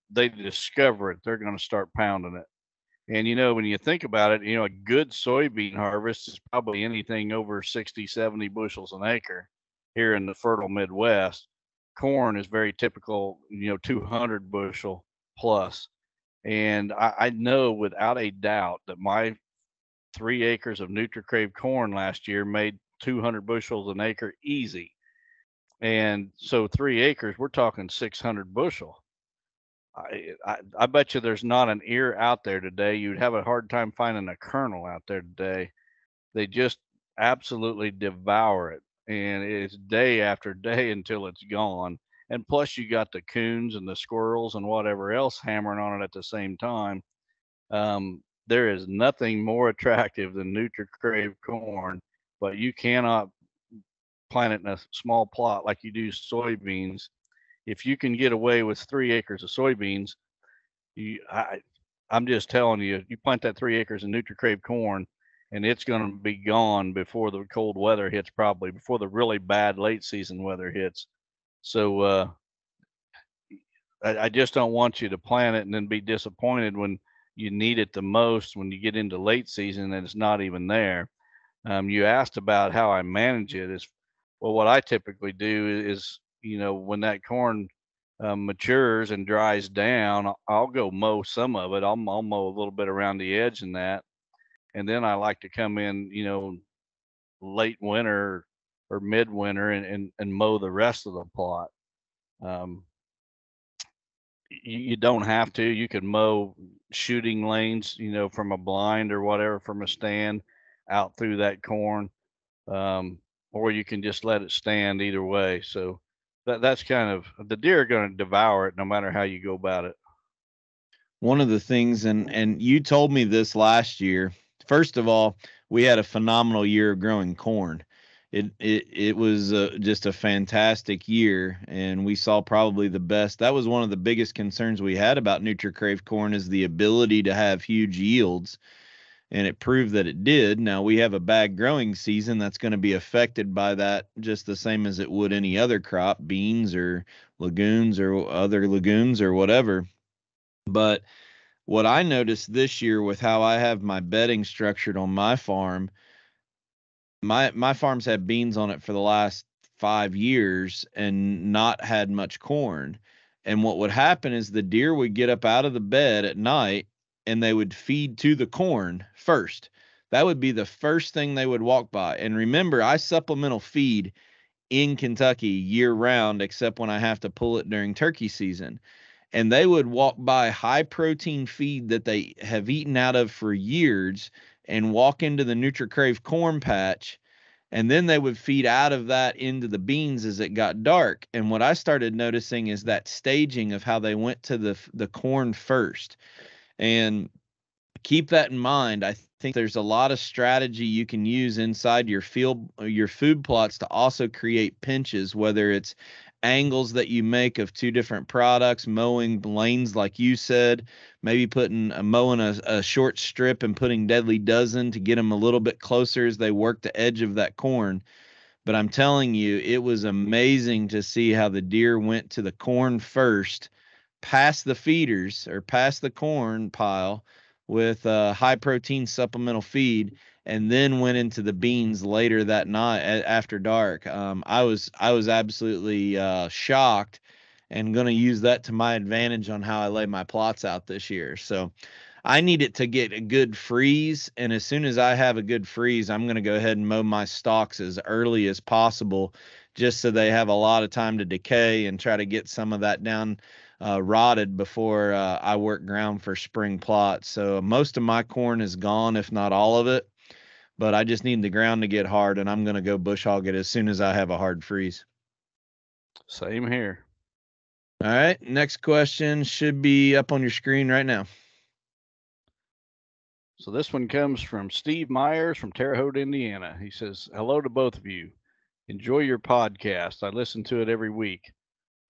they discover it, they're going to start pounding it. And, when you think about it, a good soybean harvest is probably anything over 60, 70 bushels an acre here in the fertile Midwest. Corn is very typical, 200 bushel plus. And I know without a doubt that my 3 acres of NutriCrave corn last year made 200 bushels an acre easy. And so 3 acres, we're talking 600 bushel. I bet you there's not an ear out there today. You'd have a hard time finding a kernel out there today. They just absolutely devour it. And it's day after day until it's gone. And plus you got the coons and the squirrels and whatever else hammering on it at the same time. There is nothing more attractive than NutriCrave corn, but you cannot plant it in a small plot like you do soybeans. If you can get away with 3 acres of soybeans, I'm just telling you, you plant that 3 acres of NutriCrave corn, and it's going to be gone before the cold weather hits, probably before the really bad late season weather hits. So I just don't want you to plant it and then be disappointed when you need it the most when you get into late season and it's not even there. You asked about how I manage it. Well, what I typically do is, when that corn matures and dries down, I'll go mow some of it. I'll mow a little bit around the edge and that. And then I like to come in, late winter or midwinter and mow the rest of the plot. Um, you don't have to. You can mow shooting lanes, from a blind or whatever, from a stand out through that corn, um, or you can just let it stand either way. So that's kind of the deer are going to devour it no matter how you go about it. One of the things, and you told me this last year. First of all, we had a phenomenal year of growing corn. It was just a fantastic year, and we saw probably the best. That was one of the biggest concerns we had about NutriCrave corn, is the ability to have huge yields, and it proved that it did. Now we have a bad growing season that's going to be affected by that, just the same as it would any other crop, beans or legumes or other legumes or whatever. But what I noticed this year with how I have my bedding structured on my farm, my farm's had beans on it for the last 5 years and not had much corn. And what would happen is the deer would get up out of the bed at night and they would feed to the corn first. That would be the first thing they would walk by. And remember, I supplemental feed in Kentucky year round, except when I have to pull it during turkey season. And they would walk by high protein feed that they have eaten out of for years and walk into the NutriCrave corn patch, and then they would feed out of that into the beans as it got dark. And what I started noticing is that staging of how they went to the corn first. And keep that in mind. I think there's a lot of strategy you can use inside your food plots to also create pinches, whether it's angles that you make of two different products, mowing lanes like you said, maybe mowing a short strip and putting Deadly Dozen to get them a little bit closer as they work the edge of that corn. But I'm telling you, it was amazing to see how the deer went to the corn first, past the feeders or past the corn pile with high protein supplemental feed, and then went into the beans later that night after dark. I was absolutely shocked, and going to use that to my advantage on how I lay my plots out this year. So I need it to get a good freeze, and as soon as I have a good freeze, I'm going to go ahead and mow my stalks as early as possible, just so they have a lot of time to decay and try to get some of that down rotted before I work ground for spring plots. So most of my corn is gone, if not all of it, but I just need the ground to get hard, and I'm going to go bush hog it as soon as I have a hard freeze. Same here. All right, next question should be up on your screen right now. So this one comes from Steve Myers from Terre Haute, Indiana. He says, hello to both of you. Enjoy your podcast. I listen to it every week.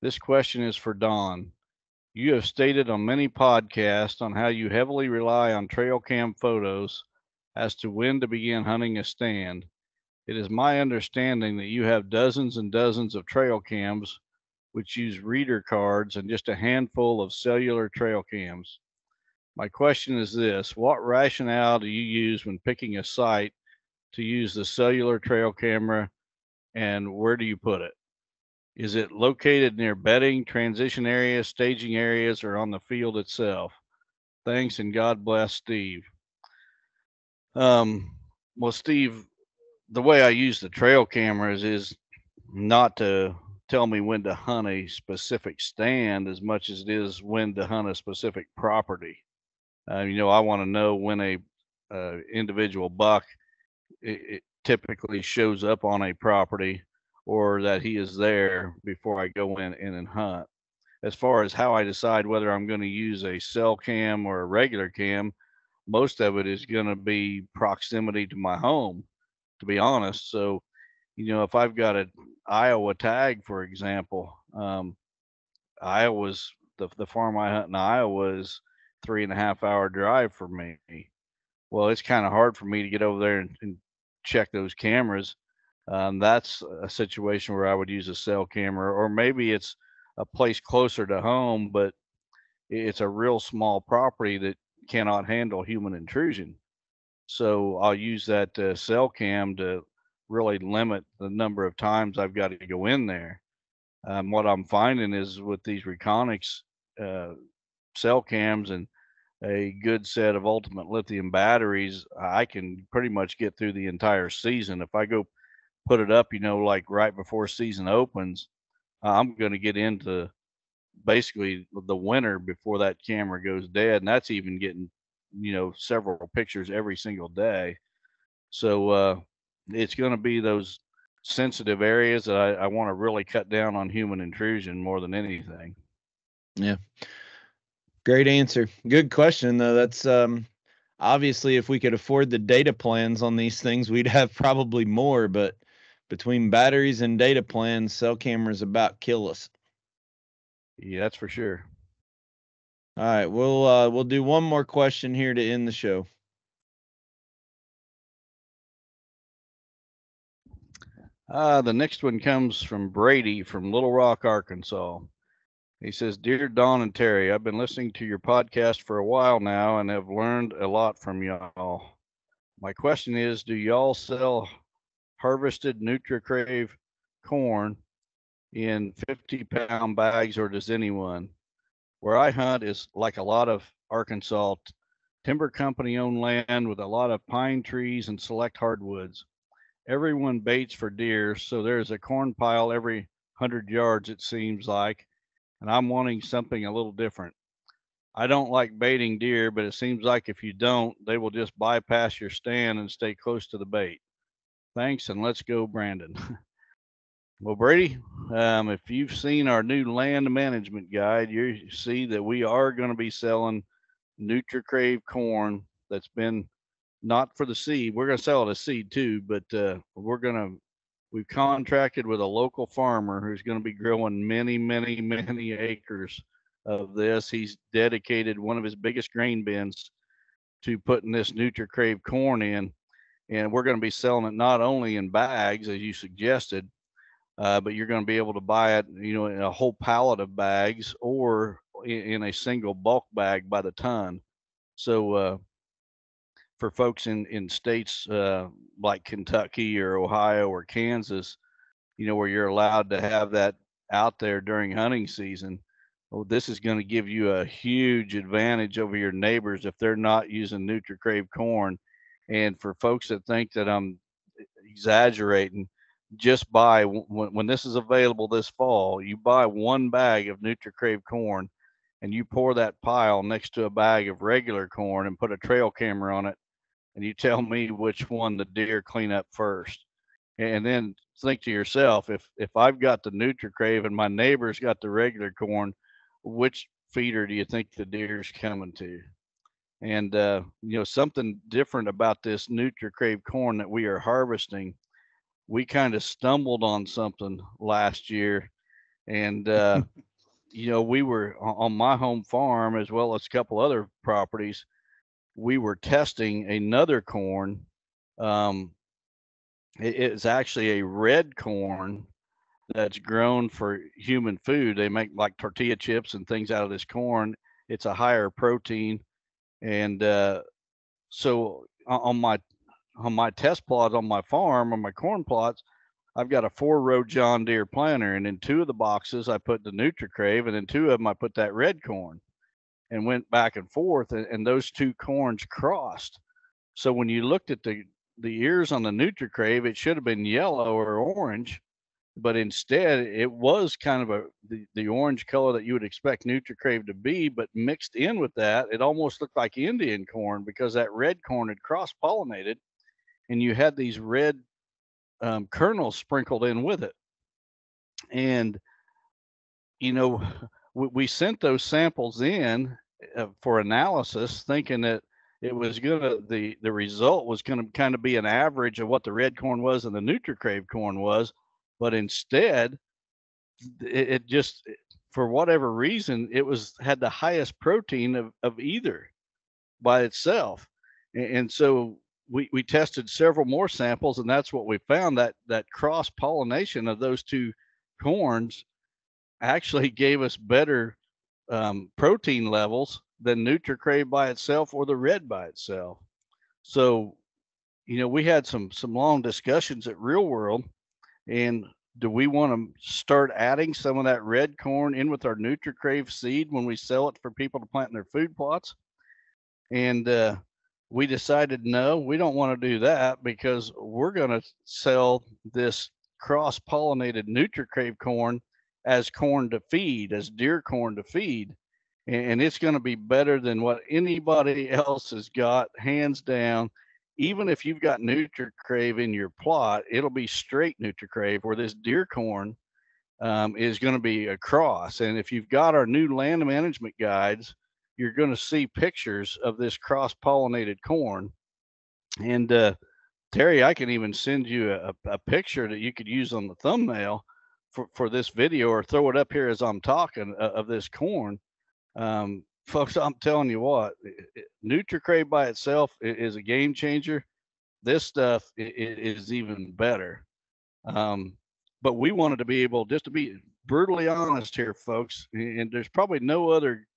This question is for Don. You have stated on many podcasts on how you heavily rely on trail cam photos as to when to begin hunting a stand. It is my understanding that you have dozens and dozens of trail cams which use reader cards and just a handful of cellular trail cams. My question is this: what rationale do you use when picking a site to use the cellular trail camera, and where do you put it? Is it located near bedding, transition areas, staging areas, or on the field itself? Thanks, and God bless, Steve. Well, Steve, the way I use the trail cameras is not to tell me when to hunt a specific stand as much as it is when to hunt a specific property. I want to know when a individual buck it typically shows up on a property, or that he is there before I go in and hunt. As far as how I decide whether I'm going to use a cell cam or a regular cam, most of it is going to be proximity to my home, to be honest. So, if I've got an Iowa tag, for example, Iowa's the farm I hunt in Iowa is 3.5 hour drive for me. Well, it's kind of hard for me to get over there and check those cameras. That's a situation where I would use a cell camera, or maybe it's a place closer to home, but it's a real small property that cannot handle human intrusion. So I'll use that cell cam to really limit the number of times I've got to go in there. What I'm finding is with these Reconyx cell cams and a good set of ultimate lithium batteries, I can pretty much get through the entire season. If I go put it up, like right before season opens, I'm going to get into basically the winter before that camera goes dead. And that's even getting, several pictures every single day. So it's going to be those sensitive areas that I want to really cut down on human intrusion more than anything. Yeah. Great answer. Good question, though. That's obviously, if we could afford the data plans on these things, we'd have probably more. But between batteries and data plans, cell cameras about kill us. Yeah, that's for sure. All right, we'll do one more question here to end the show. The next one comes from Brady from Little Rock, Arkansas. He says, "Dear Don and Terry, I've been listening to your podcast for a while now and have learned a lot from y'all. My question is, do y'all sell harvested NutriCrave corn in 50-pound bags, or does anyone? Where I hunt is like a lot of Arkansas timber company owned land with a lot of pine trees and select hardwoods. Everyone baits for deer, so there's a corn pile every 100 yards, it seems like, and I'm wanting something a little different. I don't like baiting deer, but it seems like if you don't, they will just bypass your stand and stay close to the bait. Thanks, and let's go, Brandon." Well, Brady, if you've seen our new land management guide, you see that we are going to be selling NutriCrave corn that's been not for the seed. We're going to sell it as seed too, but we've contracted with a local farmer who's going to be growing many, many, many acres of this. He's dedicated one of his biggest grain bins to putting this NutriCrave corn in, and we're going to be selling it not only in bags, as you suggested, but you're going to be able to buy it, in a whole pallet of bags or in a single bulk bag by the ton. So for folks in states like Kentucky or Ohio or Kansas, where you're allowed to have that out there during hunting season, well, this is going to give you a huge advantage over your neighbors if they're not using NutriCrave corn. And for folks that think that I'm exaggerating, just buy when this is available this fall, you buy one bag of NutriCrave corn and you pour that pile next to a bag of regular corn and put a trail camera on it, and you tell me which one the deer clean up first. And then think to yourself, if I've got the NutriCrave and my neighbor's got the regular corn, which feeder do you think the deer's coming to? And something different about this NutriCrave corn that we are harvesting, we kind of stumbled on something last year, and we were on my home farm as well as a couple other properties. We were testing another corn. It's actually a red corn that's grown for human food. They make like tortilla chips and things out of this corn. It's a higher protein, and so on my test plots on my farm, on my corn plots, I've got a 4-row John Deere planter, and in 2 of the boxes I put the NutriCrave, and in 2 of them I put that red corn, and went back and forth, and those 2 corns crossed. So when you looked at the ears on the NutriCrave, it should have been yellow or orange, but instead it was kind of the orange color that you would expect NutriCrave to be, but mixed in with that, it almost looked like Indian corn because that red corn had cross-pollinated, and you had these red kernels sprinkled in with it. And we sent those samples in for analysis, thinking that it was the result was gonna kind of be an average of what the red corn was and the NutriCrave corn was, but instead it just, for whatever reason, it had the highest protein of either by itself. And so we tested several more samples, and that's what we found, that cross pollination of those 2 corns actually gave us better protein levels than NutriCrave by itself or the red by itself. So, we had some long discussions at Real World, and do we want to start adding some of that red corn in with our NutriCrave seed when we sell it for people to plant in their food plots? And we decided, no, we don't want to do that because we're going to sell this cross-pollinated NutriCrave corn as corn to feed, as deer corn to feed. And it's going to be better than what anybody else has got, hands down. Even if you've got NutriCrave in your plot, it'll be straight NutriCrave, where this deer corn is going to be a cross. And if you've got our new land management guides, you're going to see pictures of this cross-pollinated corn. And Terry, I can even send you a picture that you could use on the thumbnail for this video, or throw it up here as I'm talking of this corn. Folks, I'm telling you what, NutriCrave by itself is a game changer. This stuff is even better. But we wanted to be able, just to be brutally honest here, folks, and there's probably no other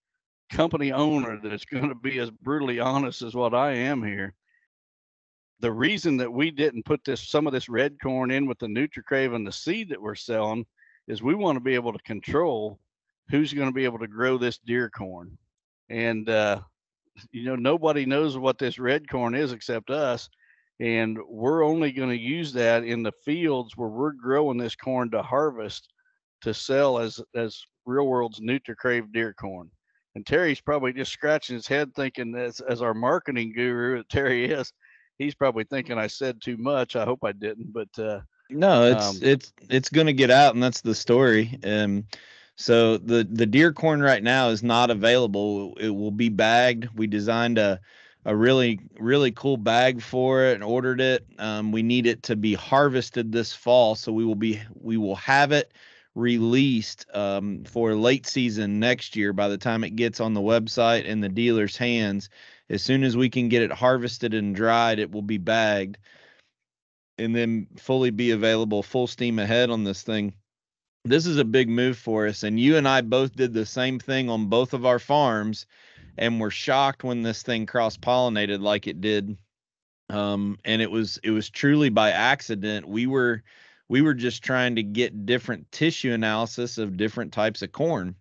company owner that's going to be as brutally honest as what I am here. The reason that we didn't put some of this red corn in with the NutriCrave and the seed that we're selling is we want to be able to control who's going to be able to grow this deer corn. And nobody knows what this red corn is except us. And we're only going to use that in the fields where we're growing this corn to harvest, to sell as Real World's NutriCrave deer corn. And Terry's probably just scratching his head thinking, as our marketing guru that Terry is, he's probably thinking I said too much. I hope I didn't, but no, it's going to get out, and that's the story. So the deer corn right now is not available. It will be bagged. We designed a really, really cool bag for it and ordered it. We need it to be harvested this fall, so we will have it released for late season next year. By the time it gets on the website in the dealer's hands, as soon as we can get it harvested and dried, it will be bagged and then fully be available, full steam ahead on this thing. This is a big move for us, and you and I both did the same thing on both of our farms, and were shocked when this thing cross-pollinated like it did. And it was truly by accident. We were just trying to get different tissue analysis of different types of corn,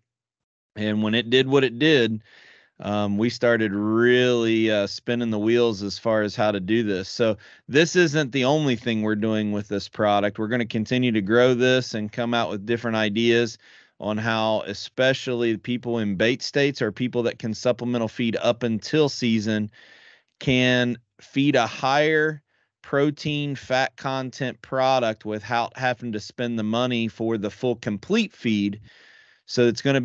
and when it did what it did, we started really spinning the wheels as far as how to do this. So this isn't the only thing we're doing with this product. We're going to continue to grow this and come out with different ideas on how, especially people in bait states or people that can supplemental feed up until season, can feed a higher protein, fat content product without having to spend the money for the full complete feed. So it's going to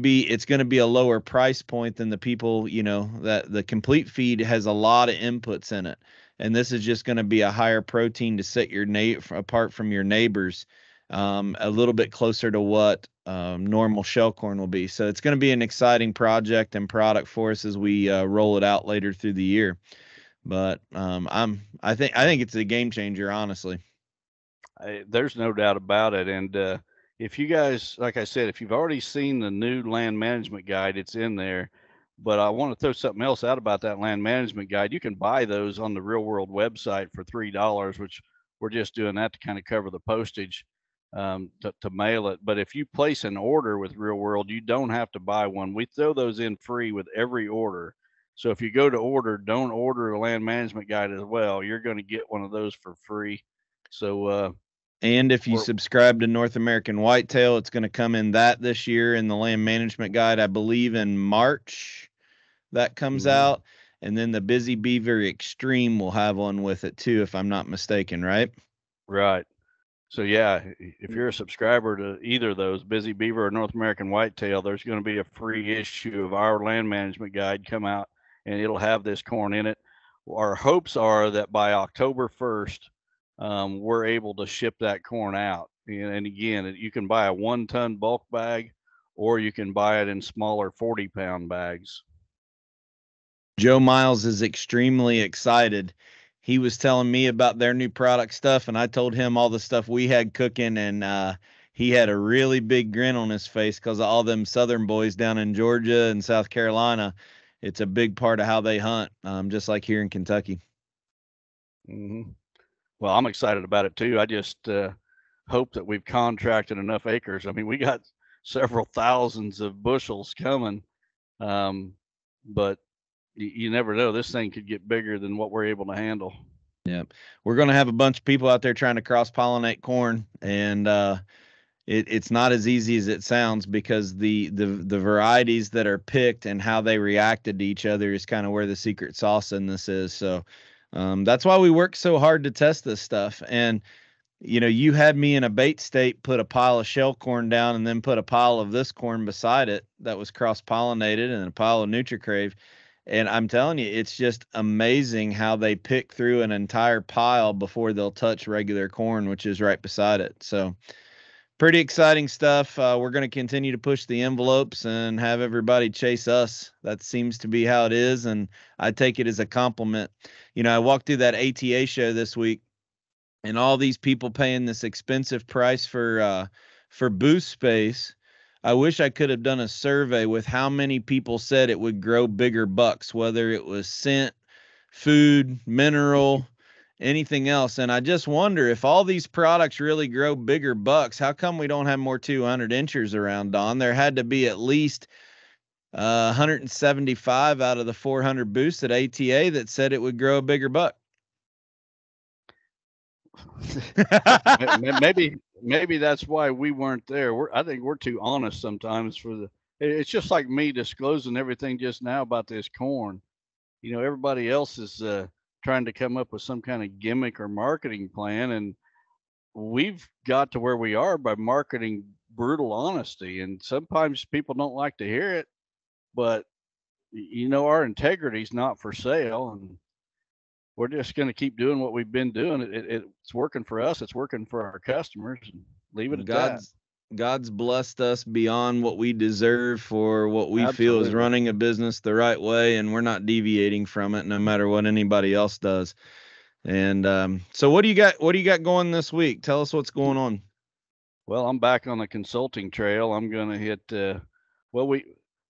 be a lower price point than the people, that the complete feed has a lot of inputs in it. And this is just going to be a higher protein to set your apart from your neighbors, a little bit closer to what normal shell corn will be. So it's going to be an exciting project and product for us as we roll it out later through the year. But I think it's a game changer, honestly. There's no doubt about it. And if you guys, like I said, if you've already seen the new land management guide, it's in there. But I want to throw something else out about that land management guide. You can buy those on the Real World website for $3, which we're just doing that to kind of cover the postage to mail it. But if you place an order with Real World, you don't have to buy one. We throw those in free with every order. So if you go to order, don't order a land management guide as well. You're going to get one of those for free. So and if you subscribe to North American Whitetail, it's going to come in this year in the land management guide, I believe in March that comes out. And then the Busy Beaver Extreme will have one with it too, if I'm not mistaken, right? Right. So yeah, if you're a subscriber to either of those, Busy Beaver or North American Whitetail, there's going to be a free issue of our land management guide come out, and it'll have this corn in it. Our hopes are that by October 1st, we're able to ship that corn out. And again, you can buy a 1-ton bulk bag, or you can buy it in smaller 40-pound bags. Joe Miles is extremely excited. He was telling me about their new product stuff, and I told him all the stuff we had cooking, and he had a really big grin on his face because of all them Southern boys down in Georgia and South Carolina. It's a big part of how they hunt, just like here in Kentucky. Mm-hmm. Well, I'm excited about it too. I just hope that we've contracted enough acres. I mean, we got several thousands of bushels coming, but you never know. This thing could get bigger than what we're able to handle. Yeah, we're going to have a bunch of people out there trying to cross-pollinate corn, and it's not as easy as it sounds, because the varieties that are picked and how they reacted to each other is kind of where the secret sauce in this is. So that's why we work so hard to test this stuff. And you had me in a bait state, put a pile of shell corn down, and then put a pile of this corn beside it that was cross-pollinated, and a pile of NutriCrave. And I'm telling you, it's just amazing how they pick through an entire pile before they'll touch regular corn, which is right beside it. So pretty exciting stuff. We're going to continue to push the envelopes and have everybody chase us. That seems to be how it is, and I take it as a compliment. I walked through that ATA show this week, and all these people paying this expensive price for booth space. I wish I could have done a survey with how many people said it would grow bigger bucks, whether it was scent, food, mineral, anything else. And I just wonder, if all these products really grow bigger bucks, how come we don't have more 200 inchers around, Don? There had to be at least 175 out of the 400 booths at ATA that said it would grow a bigger buck. maybe that's why we weren't there. I think we're too honest sometimes it's just like me disclosing everything just now about this corn. Everybody else is trying to come up with some kind of gimmick or marketing plan, and we've got to where we are by marketing brutal honesty. And sometimes people don't like to hear it, but our integrity is not for sale, and we're just going to keep doing what we've been doing. It's working for us. It's working for our customers. And leave it at that. God's blessed us beyond what we deserve for what we feel is running a business the right way, and we're not deviating from it, no matter what anybody else does. And so, what do you got going this week? Tell us what's going on. Well, I'm back on the consulting trail. I'm going to hit.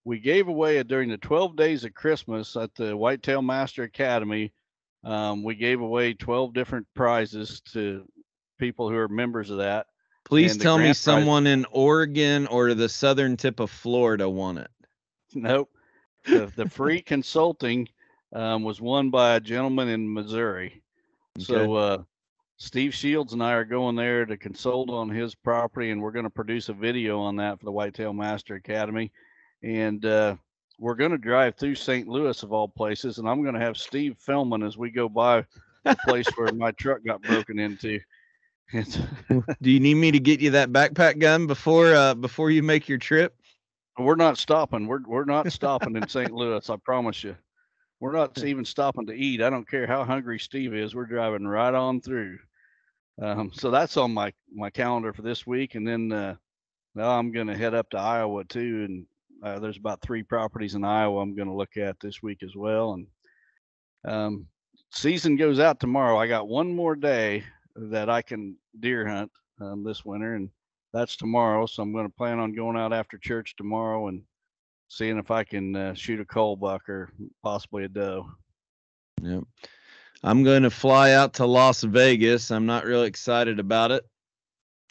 We gave away during the 12 days of Christmas at the Whitetail Master Academy. We gave away 12 different prizes to people who are members of that. Please tell me someone in Oregon or the southern tip of Florida won it. Nope. The free consulting was won by a gentleman in Missouri. Okay. So Steve Shields and I are going there to consult on his property, and we're going to produce a video on that for the Whitetail Master Academy. And we're going to drive through St. Louis, of all places, and I'm going to have Steve filming as we go by the place where my truck got broken into. Do you need me to get you that backpack gun before you make your trip? We're not stopping. We're not stopping in St. Louis. I promise you. We're not even stopping to eat. I don't care how hungry Steve is. We're driving right on through. So that's on my calendar for this week. And then now I'm going to head up to Iowa too. And there's about 3 properties in Iowa I'm going to look at this week as well. And season goes out tomorrow. I got one more day that I can deer hunt this winter, and that's tomorrow. So I'm going to plan on going out after church tomorrow and seeing if I can shoot a cull buck or possibly a doe. Yep. I'm going to fly out to Las Vegas. I'm not really excited about it.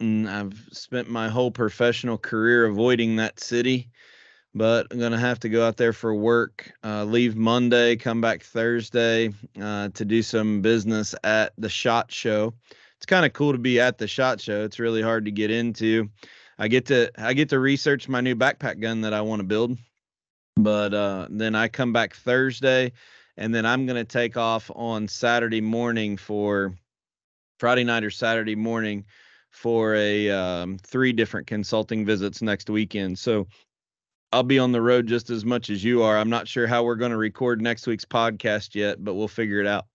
And I've spent my whole professional career avoiding that city, but I'm going to have to go out there for work, leave Monday, come back Thursday to do some business at the SHOT Show. It's kind of cool to be at the SHOT Show. It's really hard to get into. I get to research my new backpack gun that I want to build, but then I come back Thursday, and then I'm going to take off on Saturday morning for Friday night or Saturday morning for a 3 different consulting visits next weekend. So I'll be on the road just as much as you are. I'm not sure how we're going to record next week's podcast yet, but we'll figure it out.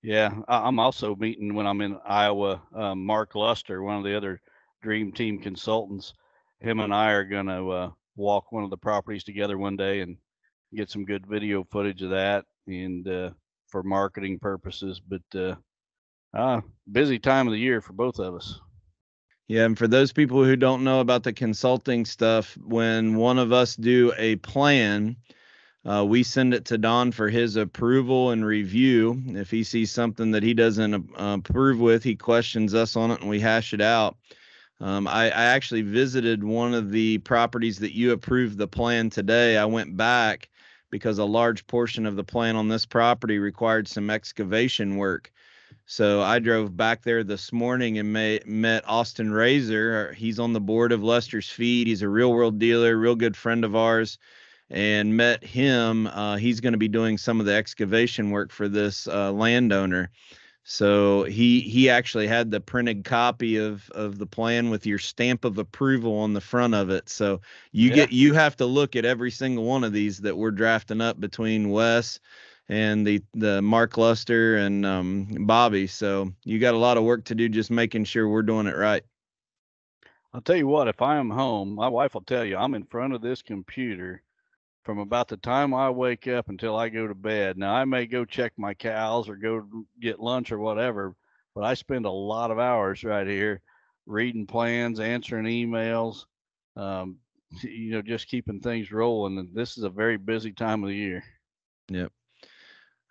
Yeah, I'm also meeting when I'm in Iowa, Mark Luster, one of the other Dream Team consultants. Him and I are going to walk one of the properties together one day and get some good video footage of that and for marketing purposes. But busy time of the year for both of us. Yeah, and for those people who don't know about the consulting stuff, when one of us do a plan, we send it to Don for his approval and review. If he sees something that he doesn't approve with, he questions us on it and we hash it out. I actually visited one of the properties that you approved the plan today. I went back because a large portion of the plan on this property required some excavation work. So I drove back there this morning and met Austin Razor. He's on the board of Lester's Feed. He's a real world dealer, real good friend of ours, and met him. He's going to be doing some of the excavation work for this landowner. So he actually had the printed copy of the plan with your stamp of approval on the front of it. So you have to look at every single one of these that we're drafting up between Wes and the Mark Luster and Bobby. So you got a lot of work to do just making sure we're doing it right. I'll tell you what, if I am home, my wife will tell you I'm in front of this computer from about the time I wake up until I go to bed. Now, I may go check my cows or go get lunch or whatever, but I spend a lot of hours right here reading plans, answering emails, just keeping things rolling. And this is a very busy time of the year. Yep.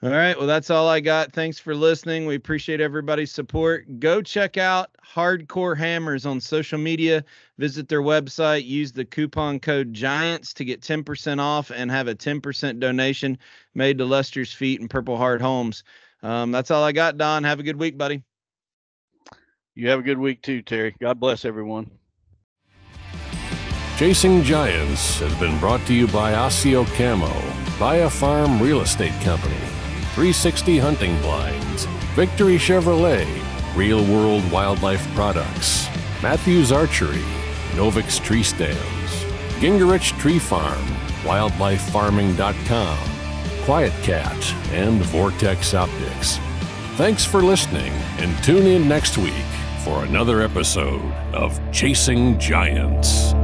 All right. Well, that's all I got. Thanks for listening. We appreciate everybody's support. Go check out Hardcore Hammers on social media. Visit their website. Use the coupon code GIANTS to get 10% off and have a 10% donation made to Lester's Feet and Purple Heart Homes. That's all I got, Don. Have a good week, buddy. You have a good week too, Terry. God bless everyone. Chasing Giants has been brought to you by Osseo Camo, Biofarm Real Estate Company, 360 Hunting Blinds, Victory Chevrolet, Real World Wildlife Products, Matthews Archery, Novix Tree Stands, Gingerich Tree Farm, WildlifeFarming.com, Quiet Cat, and Vortex Optics. Thanks for listening, and tune in next week for another episode of Chasing Giants.